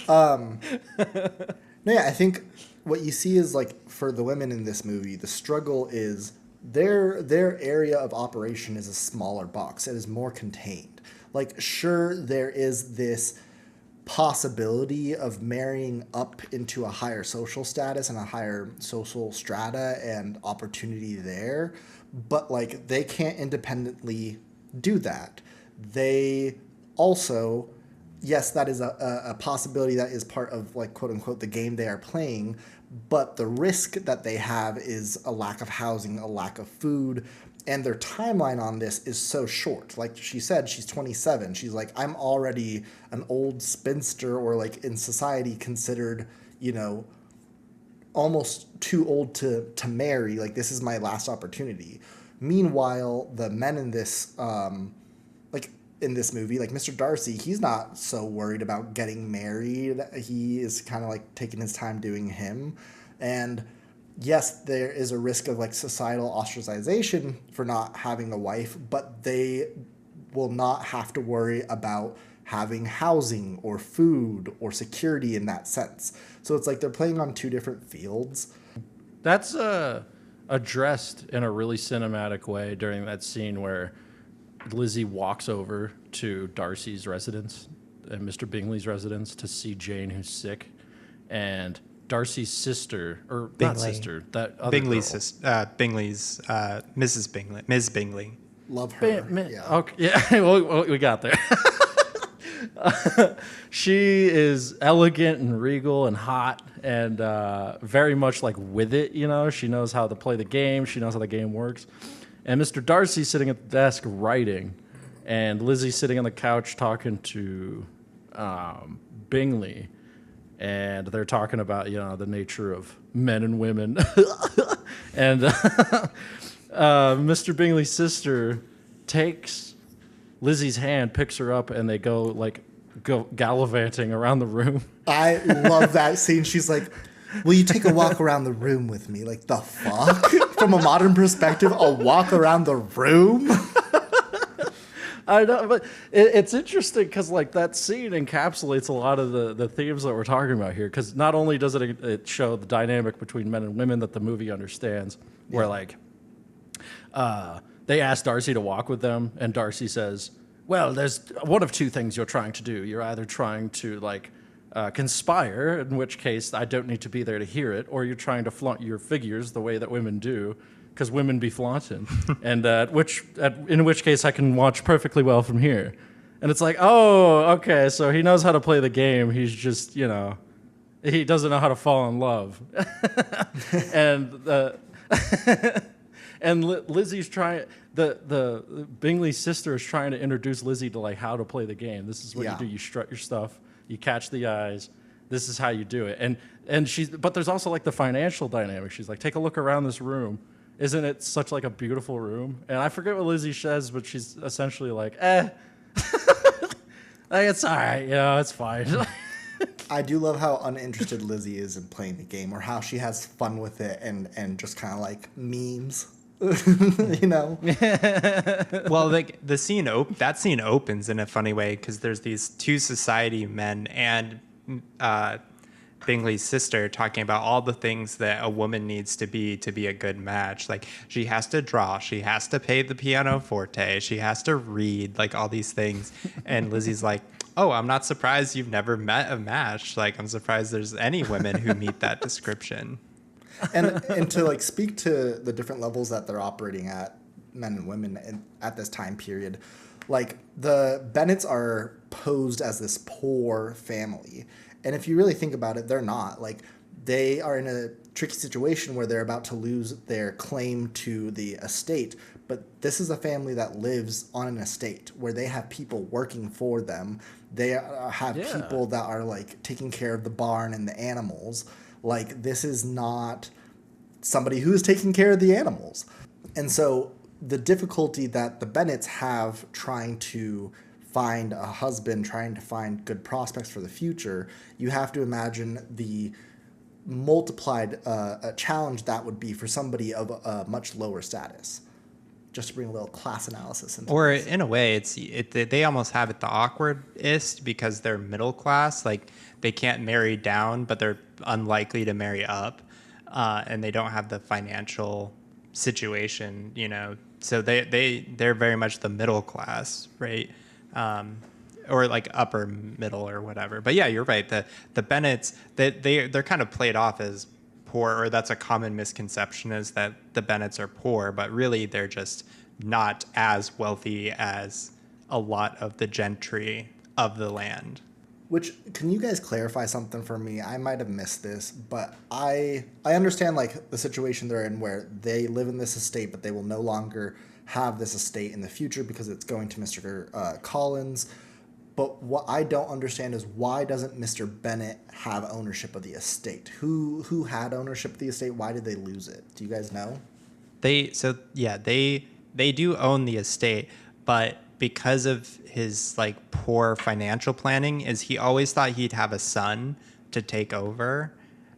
No, yeah, I think what you see is like for the women in this movie, the struggle is their area of operation is a smaller box. It is more contained. Like, sure, there is this possibility of marrying up into a higher social status and a higher social strata and opportunity there, but like they can't independently do that. They also, yes, that is a possibility that is part of like quote unquote the game they are playing, but the risk that they have is a lack of housing, a lack of food, and their timeline on this is so short. Like she said, she's 27. She's like, I'm already an old spinster, or like in society considered, almost too old to marry. Like, this is my last opportunity. Meanwhile, the men in this, in this movie, like Mr. Darcy, he's not so worried about getting married. He is kind of like taking his time doing him. And yes, there is a risk of like societal ostracization for not having a wife, but they will not have to worry about having housing or food or security in that sense. So it's like they're playing on two different fields. That's addressed in a really cinematic way during that scene where Lizzie walks over to Darcy's residence and Mr. Bingley's residence to see Jane, who's sick, and Darcy's sister, or Bingley. not sister, that other Bingley's girl. sister, Bingley's Mrs. Bingley, Ms. Bingley. Love her. Yeah. Okay, yeah, well, we got there. She is elegant and regal and hot and very much like with it, She knows how to play the game. She knows how the game works. And Mr. Darcy's sitting at the desk writing, and Lizzie's sitting on the couch talking to Bingley. And they're talking about, the nature of men and women. And Mr. Bingley's sister takes Lizzie's hand, picks her up, and they go gallivanting around the room. I love that scene. She's like, will you take a walk around the room with me? Like, the fuck? From a modern perspective, a walk around the room? I know, but it's interesting because that scene encapsulates a lot of the themes that we're talking about here. Because not only does it show the dynamic between men and women that the movie understands, where they ask Darcy to walk with them, and Darcy says, well, there's one of two things you're trying to do. You're either trying to conspire, in which case I don't need to be there to hear it, or you're trying to flaunt your figures the way that women do, because women be flaunting, and in which case I can watch perfectly well from here. And it's like, oh, okay, so he knows how to play the game. He's just, he doesn't know how to fall in love. And Lizzie's trying. The Bingley's sister is trying to introduce Lizzie to how to play the game. This is what you do. You strut your stuff. You catch the eyes. This is how you do it. But there's also the financial dynamic. She's like, take a look around this room. Isn't it such a beautiful room? And I forget what Lizzie says, but she's essentially like, it's all right. It's fine. I do love how uninterested Lizzie is in playing the game, or how she has fun with it and just kind of memes. Well, that scene opens in a funny way because there's these two society men and Bingley's sister talking about all the things that a woman needs to be a good match. Like, she has to draw, she has to play the pianoforte, she has to read, all these things. And Lizzie's like, Oh, I'm not surprised you've never met a match. Like, I'm surprised there's any women who meet that description. And to like speak to the different levels that they're operating at, men and women at this time period, like the Bennets are posed as this poor family, and if you really think about it, they're not. Like, they are in a tricky situation where they're about to lose their claim to the estate, but this is a family that lives on an estate where they have people working for them. They have people that are like taking care of the barn and the animals. Like, this is not somebody who is taking care of the animals. And so the difficulty that the Bennets have trying to find a husband, trying to find good prospects for the future, you have to imagine the multiplied challenge that would be for somebody of a much lower status. Just to bring a little class analysis into Or this. in a way, they almost have it the awkwardest because they're middle class. Like, they can't marry down, but they're unlikely to marry up, and they don't have the financial situation, you know. So they're very much the middle class, right? Or like upper middle or whatever. But yeah, you're right. The Bennets, they're kind of played off as poor, or that's a common misconception, is that the Bennets are poor, but really they're just not as wealthy as a lot of the gentry of the land. Which, can you guys clarify something for me? I might have missed this, but I understand like the situation they're in where they live in this estate, but they will no longer have this estate in the future because it's going to Mr. Collins. But what I don't understand is, why doesn't Mr. Bennet have ownership of the estate? Who had ownership of the estate? Why did they lose it? Do you guys know? They do own the estate, but because of his like poor financial planning, is he always thought he'd have a son to take over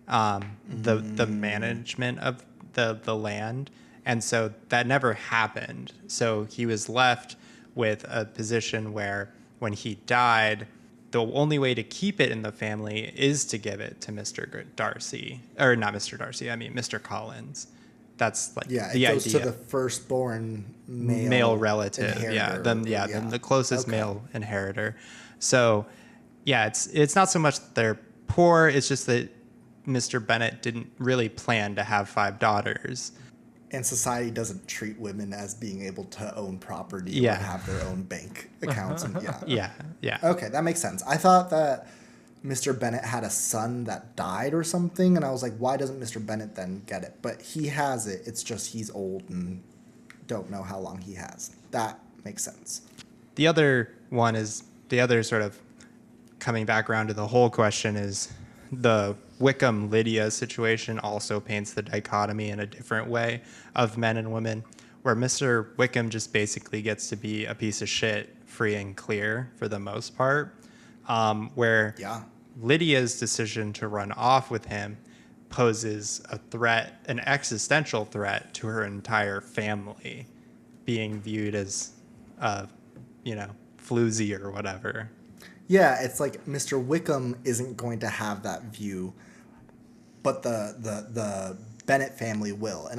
the management of the land, and so that never happened. So he was left with a position where, when he died, the only way to keep it in the family is to give it to Mr. Darcy, or not Mr. Darcy. I mean Mr. Collins. That's like Yeah, the it goes idea. to the firstborn Male relative, then the closest male inheritor. So yeah, it's not so much that they're poor, it's just that Mr. Bennet didn't really plan to have 5 daughters. And society doesn't treat women as being able to own property Yeah. or have their own bank accounts. And Yeah. Okay, that makes sense. I thought that Mr. Bennet had a son that died or something, and I was like, why doesn't Mr. Bennet then get it? But he has it. It's just he's old and don't know how long he has. That makes sense. The other sort of coming back around to the whole question is the Wickham Lydia situation also paints the dichotomy in a different way of men and women, where Mr. Wickham just basically gets to be a piece of shit free and clear for the most part, where Lydia's decision to run off with him poses a threat, an existential threat to her entire family, being viewed as, floozy or whatever. Yeah, it's like Mr. Wickham isn't going to have that view, but the Bennet family will. And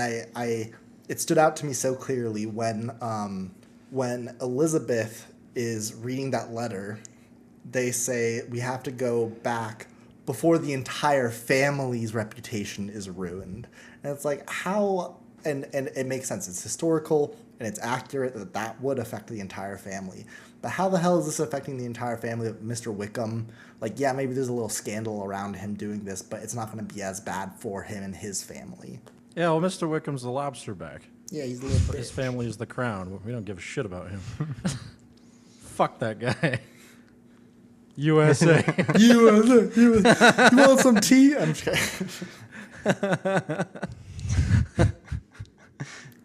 it stood out to me so clearly when Elizabeth is reading that letter. They say, we have to go back before the entire family's reputation is ruined. And it's like, how, and it makes sense. It's historical and it's accurate that would affect the entire family. But how the hell is this affecting the entire family of Mr. Wickham? Like, yeah, maybe there's a little scandal around him doing this, but it's not going to be as bad for him and his family. Yeah, well, Mr. Wickham's the lobster back. Yeah, he's a little bitch. His family is the crown. We don't give a shit about him. Fuck that guy. USA. You want some tea? I'm just kidding.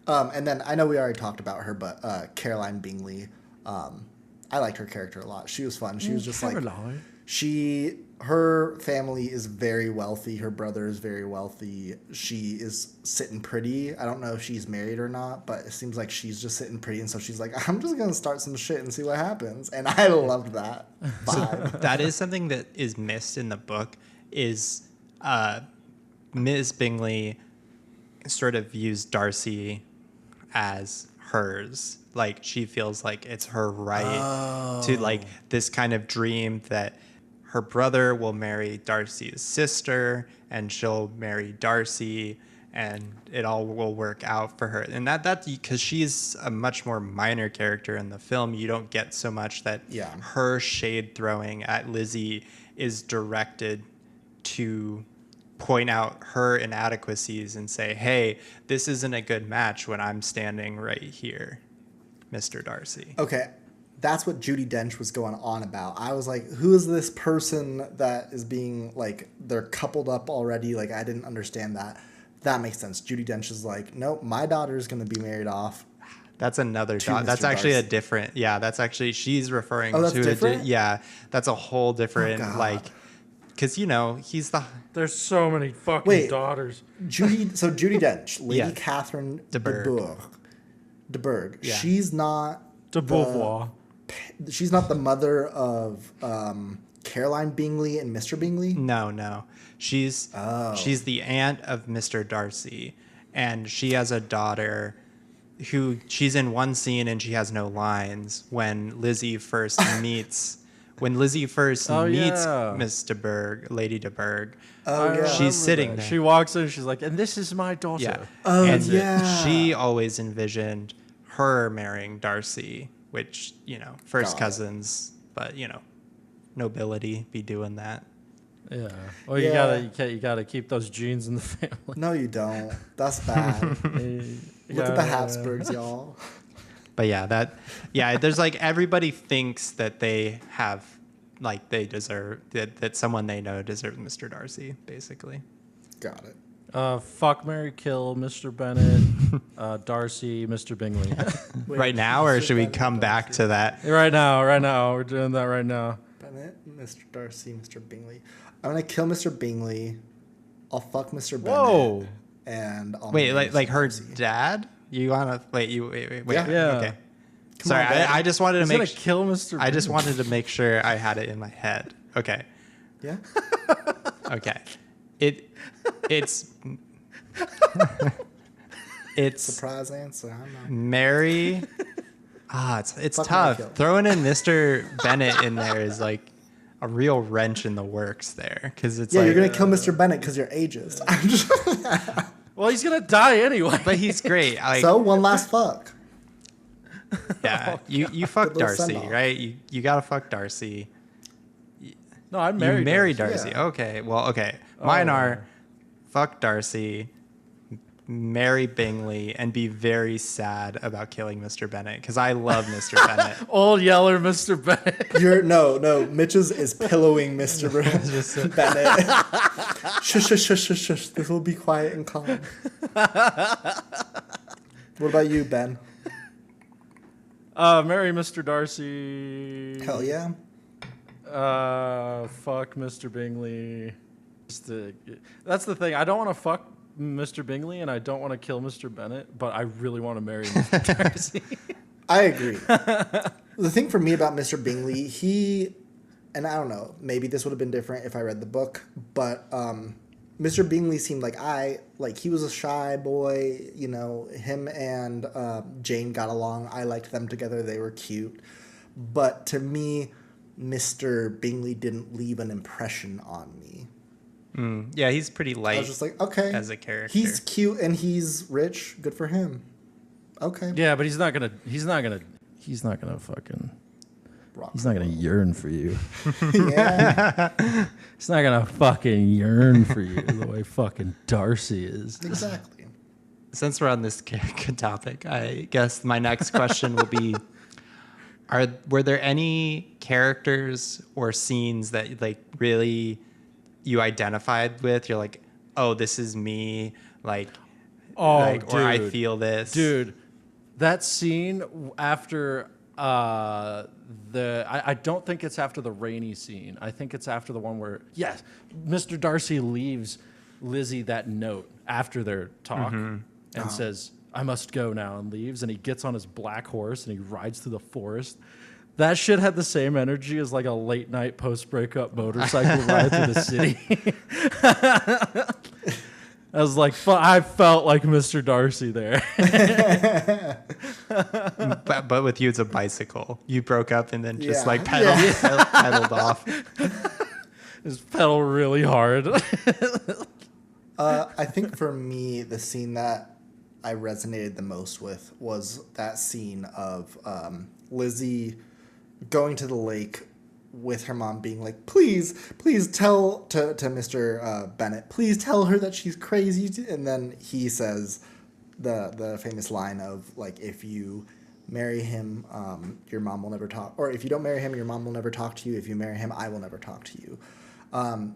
And then I know we already talked about her, but Caroline Bingley, I liked her character a lot. She was fun. She was just Caroline. her family is very wealthy. Her brother is very wealthy. She is sitting pretty. I don't know if she's married or not, but it seems like she's just sitting pretty. And so she's like, I'm just going to start some shit and see what happens. And I loved that vibe. That is something that is missed in the book, is Ms. Bingley sort of views Darcy as hers. Like she feels like it's her right to like this kind of dream that her brother will marry Darcy's sister and she'll marry Darcy and it all will work out for her. And that because she's a much more minor character in the film, you don't get so much that her shade throwing at Lizzie is directed to point out her inadequacies and say, hey, this isn't a good match when I'm standing right here, Mr. Darcy. Okay, that's what Judi Dench was going on about. I was like, who is this person that is being, like, they're coupled up already? Like, I didn't understand that. That makes sense. Judi Dench is like, nope, my daughter's going to be married off. That's another daughter. That's actually Darcy. A different, that's actually, she's referring that's to different? That's a whole different, like, because, he's the... There's so many fucking daughters. Judi Dench, Lady Catherine de Bourgh. Yeah. She's not... De Beauvoir. She's not the mother of Caroline Bingley and Mr. Bingley? No. She's the aunt of Mr. Darcy, and she has a daughter who she's in one scene and she has no lines when Lizzie first meets... When Lizzie first meets Miss de Bourgh, Lady de Bourgh, she's sitting there. She walks in and she's like, and this is my daughter. Yeah. Oh, She always envisioned her marrying Darcy, which, first cousins, but, nobility be doing that. Yeah. Well, you gotta keep those genes in the family. No, you don't. That's bad. Look at the Habsburgs, y'all. But there's like everybody thinks that they have, like they deserve, that someone they know deserves Mr. Darcy, basically. Got it. Fuck, marry, kill, Mr. Bennett, Darcy, Mr. Bingley. Right now, or should we come back to that? Right now. We're doing that right now. Bennett, Mr. Darcy, Mr. Bingley. I'm going to kill Mr. Bingley. I'll fuck Mr. Bennett. Whoa. And I'll wait, marry like Mr. her Darcy. dad? You wanna wait? Yeah. Okay. Come Sorry, on, Ben. I just wanted to He's make. gonna kill Mr. I just wanted to make sure I had it in my head. Okay. Yeah. Okay. It's Surprise answer. I don't know. Mary. It's Fuck, tough. Michael. Throwing in Mr. Bennett in there is like a real wrench in the works there, because it's like you're gonna kill Mr. Bennett because you're ageist. I'm just. Well, he's gonna die anyway. But he's great. Like, So one last fuck. yeah, you fuck Good little Darcy, send-off. right? You gotta fuck Darcy. No, I'm You married. marry Darcy. Yeah. Okay. Well, okay. Mine are fuck Darcy, marry Bingley, and be very sad about killing Mr. Bennett, because I love Mr. Bennett. Old Yeller, Mr. Bennett. No. Mitch's is pillowing Mr. Bennett. Shush. This will be quiet and calm. What about you, Ben? Marry Mr. Darcy. Hell yeah. Fuck Mr. Bingley. That's the thing. I don't want to fuck Mr. Bingley and I don't want to kill Mr. Bennett, but I really want to marry Mr. Darcy. I agree. The thing for me about Mr. Bingley, and I don't know, maybe this would have been different if I read the book, but Mr. Bingley seemed like he was a shy boy. Him and Jane got along. I liked them together. They were cute. But to me, Mr. Bingley didn't leave an impression on me. Yeah, he's pretty light. I was just like, okay. As a character. He's cute and he's rich. Good for him. Okay. Yeah, but he's not gonna fucking. He's not gonna yearn for you. Yeah. He's not gonna fucking yearn for you the way fucking Darcy is. Exactly. Since we're on this topic, I guess my next question will be: were there any characters or scenes that like really you identified with? You're like, oh, this is me. Like, dude, or I feel this. Dude, that scene after I don't think it's after the rainy scene. I think it's after the one where, yes, Mr. Darcy leaves Lizzie that note after their talk and says, I must go now, and leaves. And he gets on his black horse and he rides through the forest. That shit had the same energy as like a late night post breakup motorcycle ride through the city. I was like, I felt like Mr. Darcy there. But with you, it's a bicycle. You broke up and then just Yeah. like pedaled off. Just pedal really hard. I think for me, the scene that I resonated the most with was that scene of Lizzie going to the lake with her mom being like, please tell to Mr. Bennett, please tell her that she's crazy. And then he says the famous line of like, if you marry him, your mom will never talk, or if you don't marry him, your mom will never talk to you. If you marry him, I will never talk to you.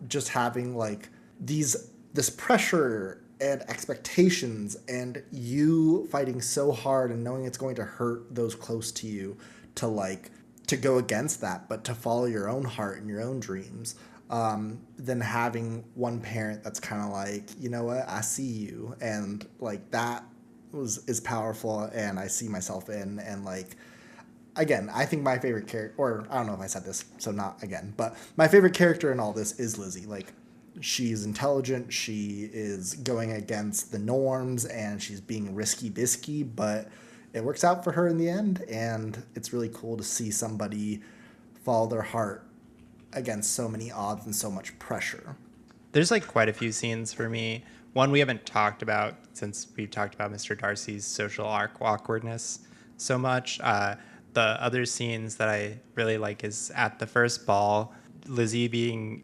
Just having like this pressure and expectations and you fighting so hard and knowing it's going to hurt those close to you to go against that, but to follow your own heart and your own dreams, then having one parent that's kind of like, you know what, I see you. And like that is powerful and I see myself in. And like, again, I think my favorite character, or I don't know if I said this, so not again, but my favorite character in all this is Lizzie. Like, she's intelligent, she is going against the norms, and she's being risky-bisky, but it works out for her in the end, and it's really cool to see somebody follow their heart against so many odds and so much pressure. There's like quite a few scenes for me. One we haven't talked about since we've talked about Mr. Darcy's social awkwardness so much. The other scenes that I really like is at the first ball, Lizzie being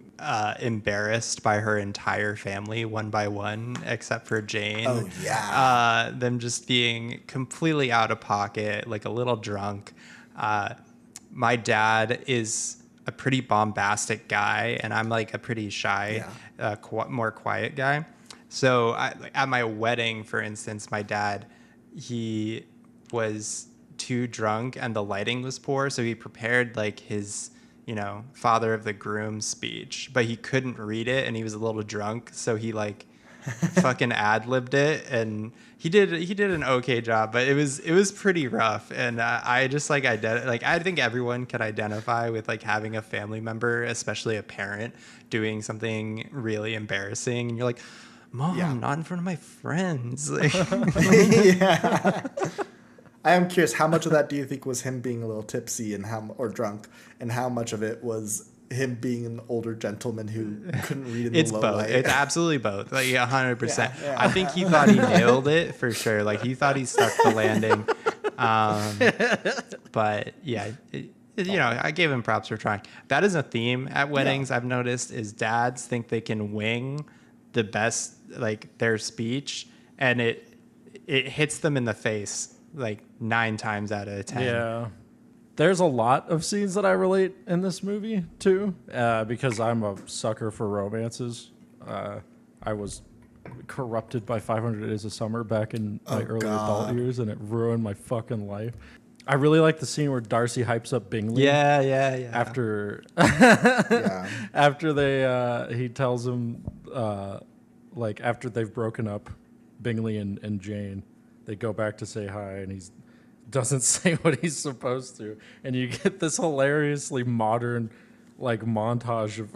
embarrassed by her entire family one by one, except for Jane. Oh, yeah. Them just being completely out of pocket, like a little drunk. My dad is a pretty bombastic guy, and I'm like a pretty shy, more quiet guy. So at my wedding, for instance, my dad, he was too drunk and the lighting was poor, so he prepared like his father of the groom speech, but he couldn't read it and he was a little drunk, so he like fucking ad-libbed it, and he did an okay job, but it was pretty rough. And I just like I think everyone can identify with like having a family member, especially a parent, doing something really embarrassing, and you're like, Mom, not in front of my friends. Yeah. I am curious, how much of that do you think was him being a little tipsy or drunk, and how much of it was him being an older gentleman who couldn't read in the low both. light? It's absolutely both. Like 100%. Yeah. I think he thought he nailed it for sure. Like he thought he stuck the landing. But yeah, I gave him props for trying. That is a theme at weddings. I've noticed is dads think they can wing the best, like their speech, and it hits them in the face like 9 times out of 10. Yeah. There's a lot of scenes that I relate in this movie too, because I'm a sucker for romances. I was corrupted by 500 Days of Summer back in my early adult years, and it ruined my fucking life. I really like the scene where Darcy hypes up Bingley. Yeah. After Yeah. after he tells him, like after they've broken up, Bingley and Jane, they go back to say hi, and he doesn't say what he's supposed to, and you get this hilariously modern like montage of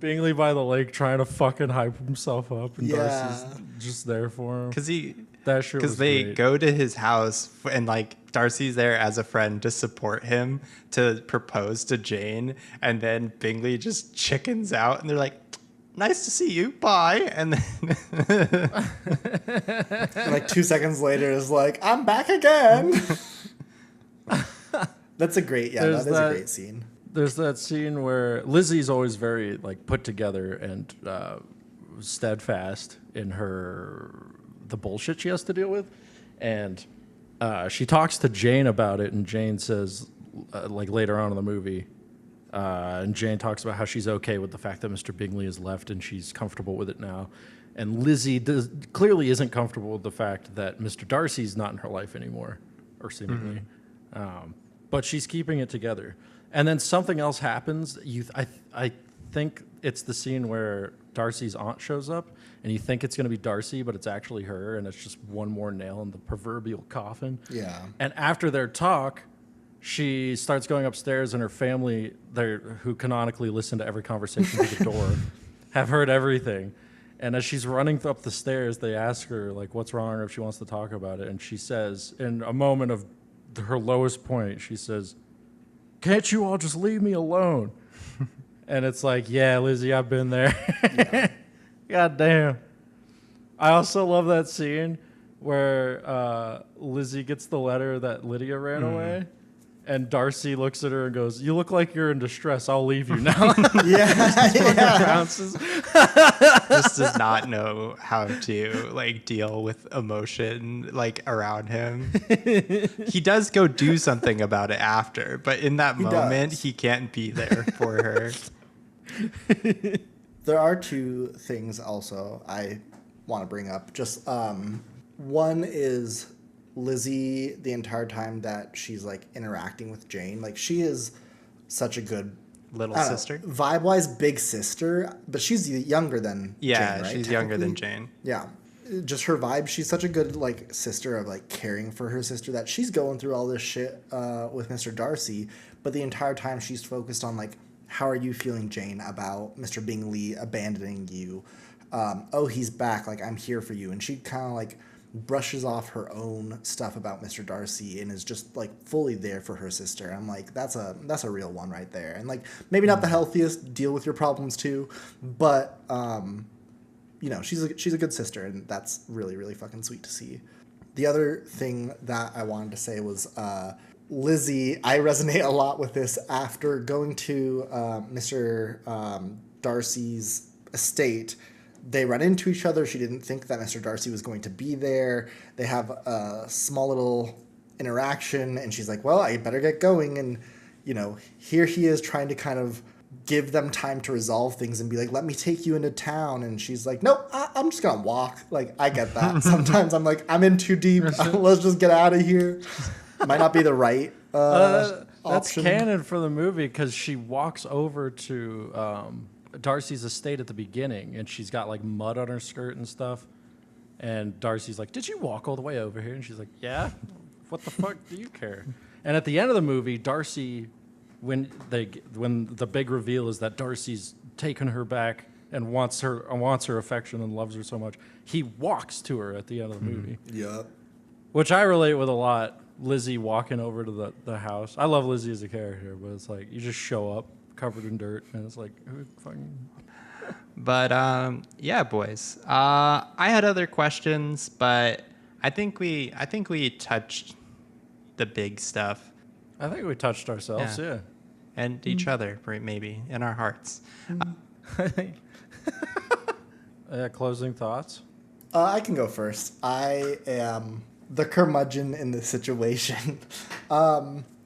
Bingley by the lake trying to fucking hype himself up, and Darcy's just there for him. Because they great. go to his house, and like Darcy's there as a friend to support him to propose to Jane, and then Bingley just chickens out, and they're like, nice to see you, bye. And then like 2 seconds later is like, I'm back again. That's a great, that is a great scene. There's that scene where Lizzie's always very like put together and steadfast in the bullshit she has to deal with, and she talks to Jane about it, and Jane says, like later on in the movie, and Jane talks about how she's okay with the fact that Mr. Bingley has left and she's comfortable with it now, and Lizzie clearly isn't comfortable with the fact that Mr. Darcy's not in her life anymore, or seemingly, but she's keeping it together. And then something else happens. I think it's the scene where Darcy's aunt shows up, and you think it's going to be Darcy, but it's actually her, and it's just one more nail in the proverbial coffin. Yeah. And after their talk, she starts going upstairs, and her family, who canonically listen to every conversation through the door, have heard everything. And as she's running up the stairs, they ask her, like, what's wrong or if she wants to talk about it. And she says, in a moment of her lowest point, she says, can't you all just leave me alone? And it's like, yeah, Lizzie, I've been there. Yeah. God damn. I also love that scene where Lizzie gets the letter that Lydia ran away. And Darcy looks at her and goes, you look like you're in distress. I'll leave you now. Yeah. Just does not know how to like deal with emotion like around him. He does go do something about it after, but in that moment, he can't be there for her. There are two things also I want to bring up. Just one is Lizzie, the entire time that she's like interacting with Jane, like she is such a good little sister, vibe wise, big sister, but she's younger than Jane, right? She's younger than Jane. Yeah, just her vibe. She's such a good like sister of like caring for her sister that she's going through all this shit with Mr. Darcy, but the entire time she's focused on like, how are you feeling, Jane, about Mr. Bingley abandoning you? Oh, he's back. Like, I'm here for you. And she kind of like brushes off her own stuff about Mr. Darcy and is just like fully there for her sister. I'm like, that's a real one right there. And like, maybe not the healthiest, deal with your problems too, but you know, she's a good sister, and that's really, really fucking sweet to see. The other thing that I wanted to say was Lizzie, I resonate a lot with this after going to Mr. Darcy's estate. They run into each other. She didn't think that Mr. Darcy was going to be there. They have a small little interaction, and she's like, well, I better get going. And, you know, here he is trying to kind of give them time to resolve things and be like, let me take you into town. And she's like, nope, I'm just going to walk. Like, I get that. Sometimes I'm like, I'm in too deep. Let's just get out of here. Might not be the right that's option. canon for the movie because she walks over to Darcy's estate at the beginning, and she's got like mud on her skirt and stuff. And Darcy's like, did you walk all the way over here? And she's like, yeah. What the fuck do you care? And at the end of the movie, Darcy, when the big reveal is that Darcy's taken her back and wants her affection and loves her so much, he walks to her at the end of the movie. Yep. Which I relate with a lot. Lizzie walking over to the house. I love Lizzie as a character, but it's like you just show up covered in dirt, and it's like, who fucking. But yeah, boys. I had other questions, but I think we touched the big stuff. I think we touched ourselves, yeah. And each other, maybe in our hearts. Closing thoughts. I can go first. I am the curmudgeon in this situation.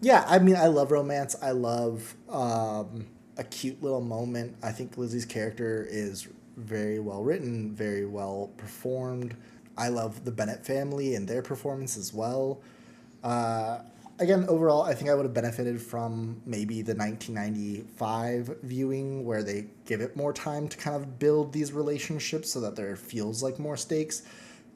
Yeah, I mean, I love romance. I love a cute little moment. I think Lizzie's character is very well written, very well performed. I love the Bennett family and their performance as well. Again, overall, I think I would have benefited from maybe the 1995 viewing where they give it more time to kind of build these relationships so that there feels like more stakes.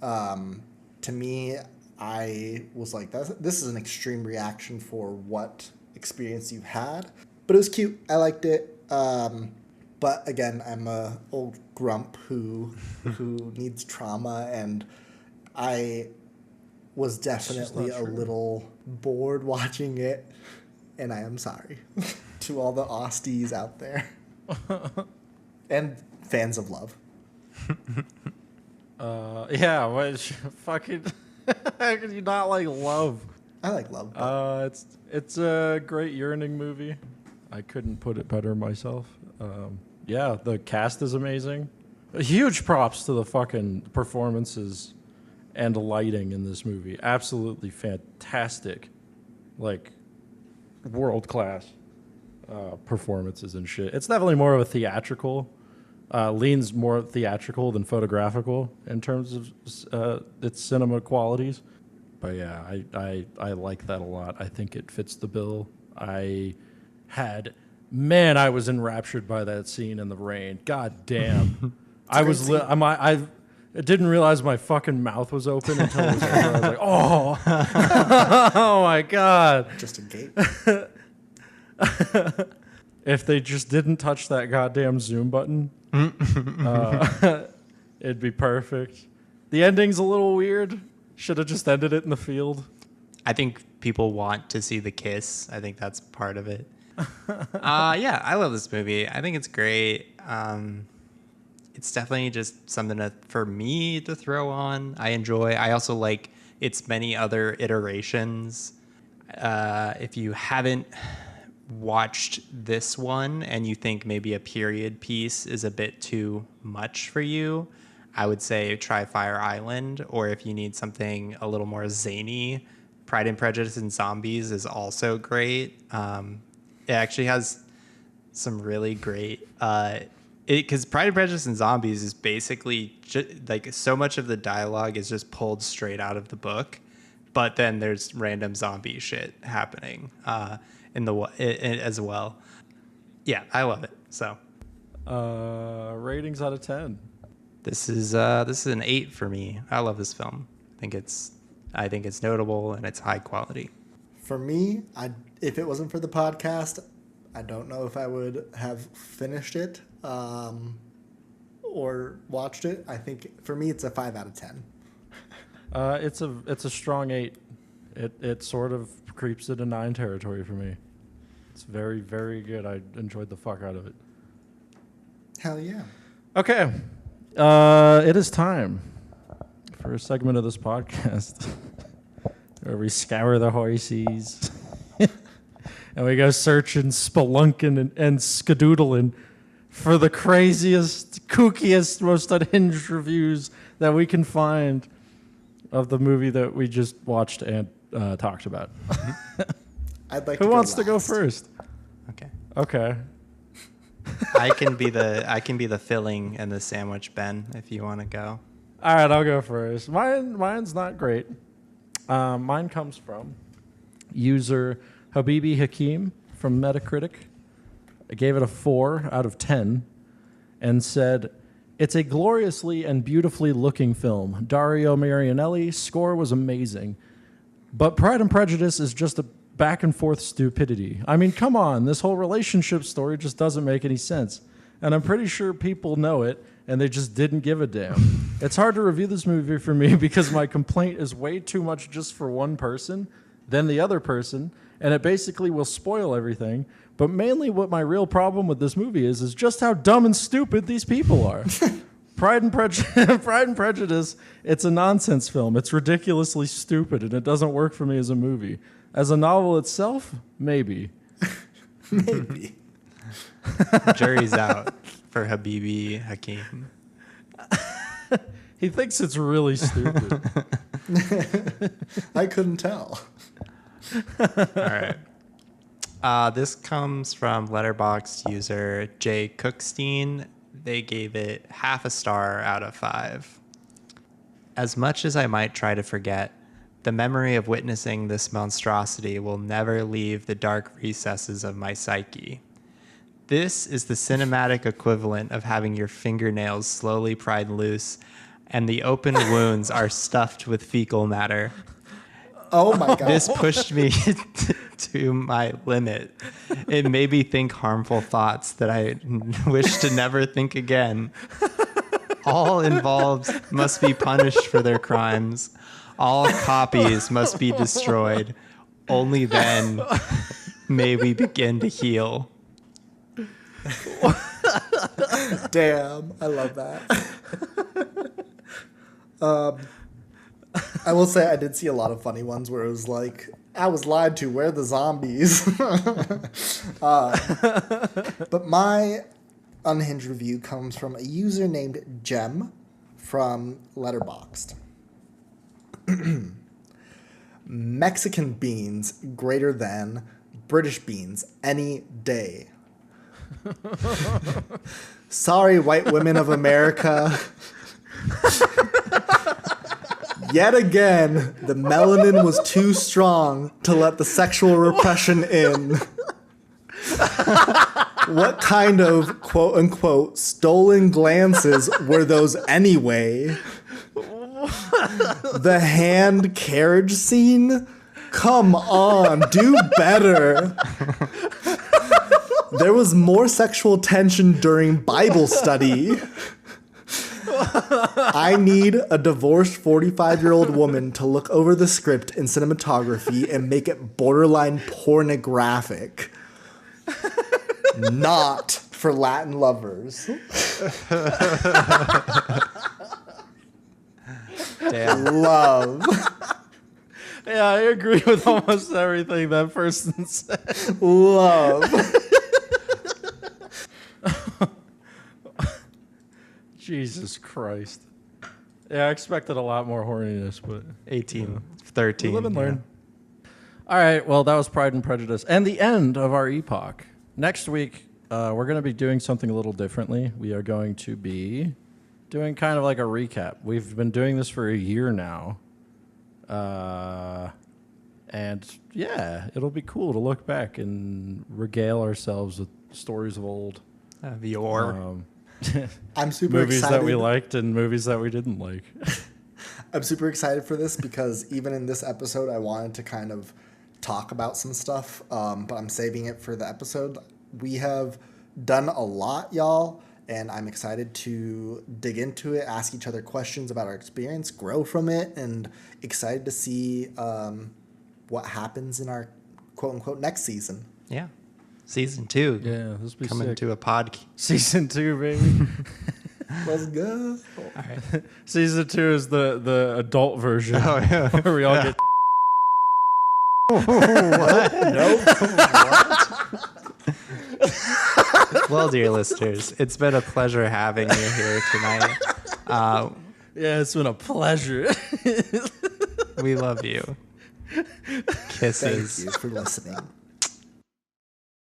To me, I was like, this is an extreme reaction for what experience you've had. But it was cute. I liked it. But again, I'm a old grump who needs trauma, and I was definitely a little bored watching it, and I am sorry to all the Austies out there and fans of love. Yeah, which fucking how can you not like Love? I like Love. It's a great yearning movie. I couldn't put it better myself. Yeah, the cast is amazing. Huge props to the fucking performances and lighting in this movie. Absolutely fantastic, like world class performances and shit. It's definitely more of a theatrical. Leans more theatrical than photographical in terms of its cinema qualities. But yeah, I like that a lot. I think it fits the bill. I was enraptured by that scene in the rain. God damn. I didn't realize my fucking mouth was open until it was over. I was like, oh, oh my God. Just a gate. If they just didn't touch that goddamn zoom button, It'd be perfect. The ending's a little weird. Should have just ended it in the field. I think people want to see the kiss. I think that's part of it. Yeah, I love this movie. I think it's great. It's definitely just something for me to throw on. I enjoy. I also like its many other iterations. If you haven't watched this one and you think maybe a period piece is a bit too much for you, I would say try Fire Island. Or if you need something a little more zany, Pride and Prejudice and Zombies is also great. It actually has some really great... because Pride and Prejudice and Zombies is basically like so much of the dialogue is just pulled straight out of the book, but then there's random zombie shit happening as well. Yeah, I love it. So, ratings out of 10. This is an 8 for me. I love this film. I think it's notable and it's high quality. For me, if it wasn't for the podcast, I don't know if I would have finished it or watched it. I think for me, it's a 5 out of 10. It's a strong 8. It sort of creeps into 9 territory for me. It's very, very good. I enjoyed the fuck out of it. Hell yeah. Okay. It is time for a segment of this podcast where we scour the hoises and we go searching, spelunking, and skadoodling for the craziest, kookiest, most unhinged reviews that we can find of the movie that we just watched and talked about. I'd like. Who wants to go first? Okay. I can be the filling and the sandwich, Ben, if you want to go. All right, I'll go first. Mine's not great. Mine comes from user Habibi Hakim from Metacritic. I gave it a 4 out of 10 and said, "It's a gloriously and beautifully looking film. Dario Marianelli score was amazing. But Pride and Prejudice is just a back and forth stupidity. I mean, come on, this whole relationship story just doesn't make any sense. And I'm pretty sure people know it, and they just didn't give a damn. It's hard to review this movie for me because my complaint is way too much just for one person, then the other person, and it basically will spoil everything. But mainly what my real problem with this movie is just how dumb and stupid these people are. Pride and Prejudice, it's a nonsense film. It's ridiculously stupid, and it doesn't work for me as a movie. As a novel itself, maybe." Maybe. Jury's out for Habibi Hakim. He thinks it's really stupid. I couldn't tell. All right. This comes from Letterboxd user Jay Cookstein. They gave it half a star out of 5. As much as I might try to forget, the memory of witnessing this monstrosity will never leave the dark recesses of my psyche. This is the cinematic equivalent of having your fingernails slowly pried loose and the open wounds are stuffed with fecal matter. Oh my God. This pushed me to my limit. It made me think harmful thoughts that I wish to never think again. All involved must be punished for their crimes. All copies must be destroyed. Only then may we begin to heal. Damn, I love that. I will say I did see a lot of funny ones where it was like, I was lied to, where are the zombies? But my unhinged review comes from a user named Jem from Letterboxd. Mexican beans greater than British beans any day. Sorry, white women of America. Yet again, the melanin was too strong to let the sexual repression in. What kind of quote-unquote stolen glances were those anyway? The hand carriage scene? Come on, do better. There was more sexual tension during Bible study. I need a divorced 45-year-old woman to look over the script and cinematography and make it borderline pornographic. Not for Latin lovers. Damn. Love. Yeah, I agree with almost everything that person said. Love. Jesus Christ. Yeah, I expected a lot more horniness, but 18, 13. we live and learn. All right, well, that was Pride and Prejudice and the end of our epoch. Next week, we're going to be doing something a little differently. We are going to be doing kind of like a recap. We've been doing this for a year now. And yeah, it'll be cool to look back and regale ourselves with stories of old. The or. I'm super movies excited. that we liked and movies that we didn't like. I'm super excited for this because even in this episode, I wanted to kind of talk about some stuff, but I'm saving it for the episode. We have done a lot, y'all, and I'm excited to dig into it, ask each other questions about our experience, grow from it, and excited to see what happens in our quote-unquote next season. Yeah. Season 2. Yeah, this will be Coming sick. to a pod. Season 2, baby. Let's go. All right. Season 2 is the adult version. Oh, yeah. Where we all get... Well, dear listeners, it's been a pleasure having you here tonight. Yeah, it's been a pleasure. We love you. Thank Kisses. you for listening.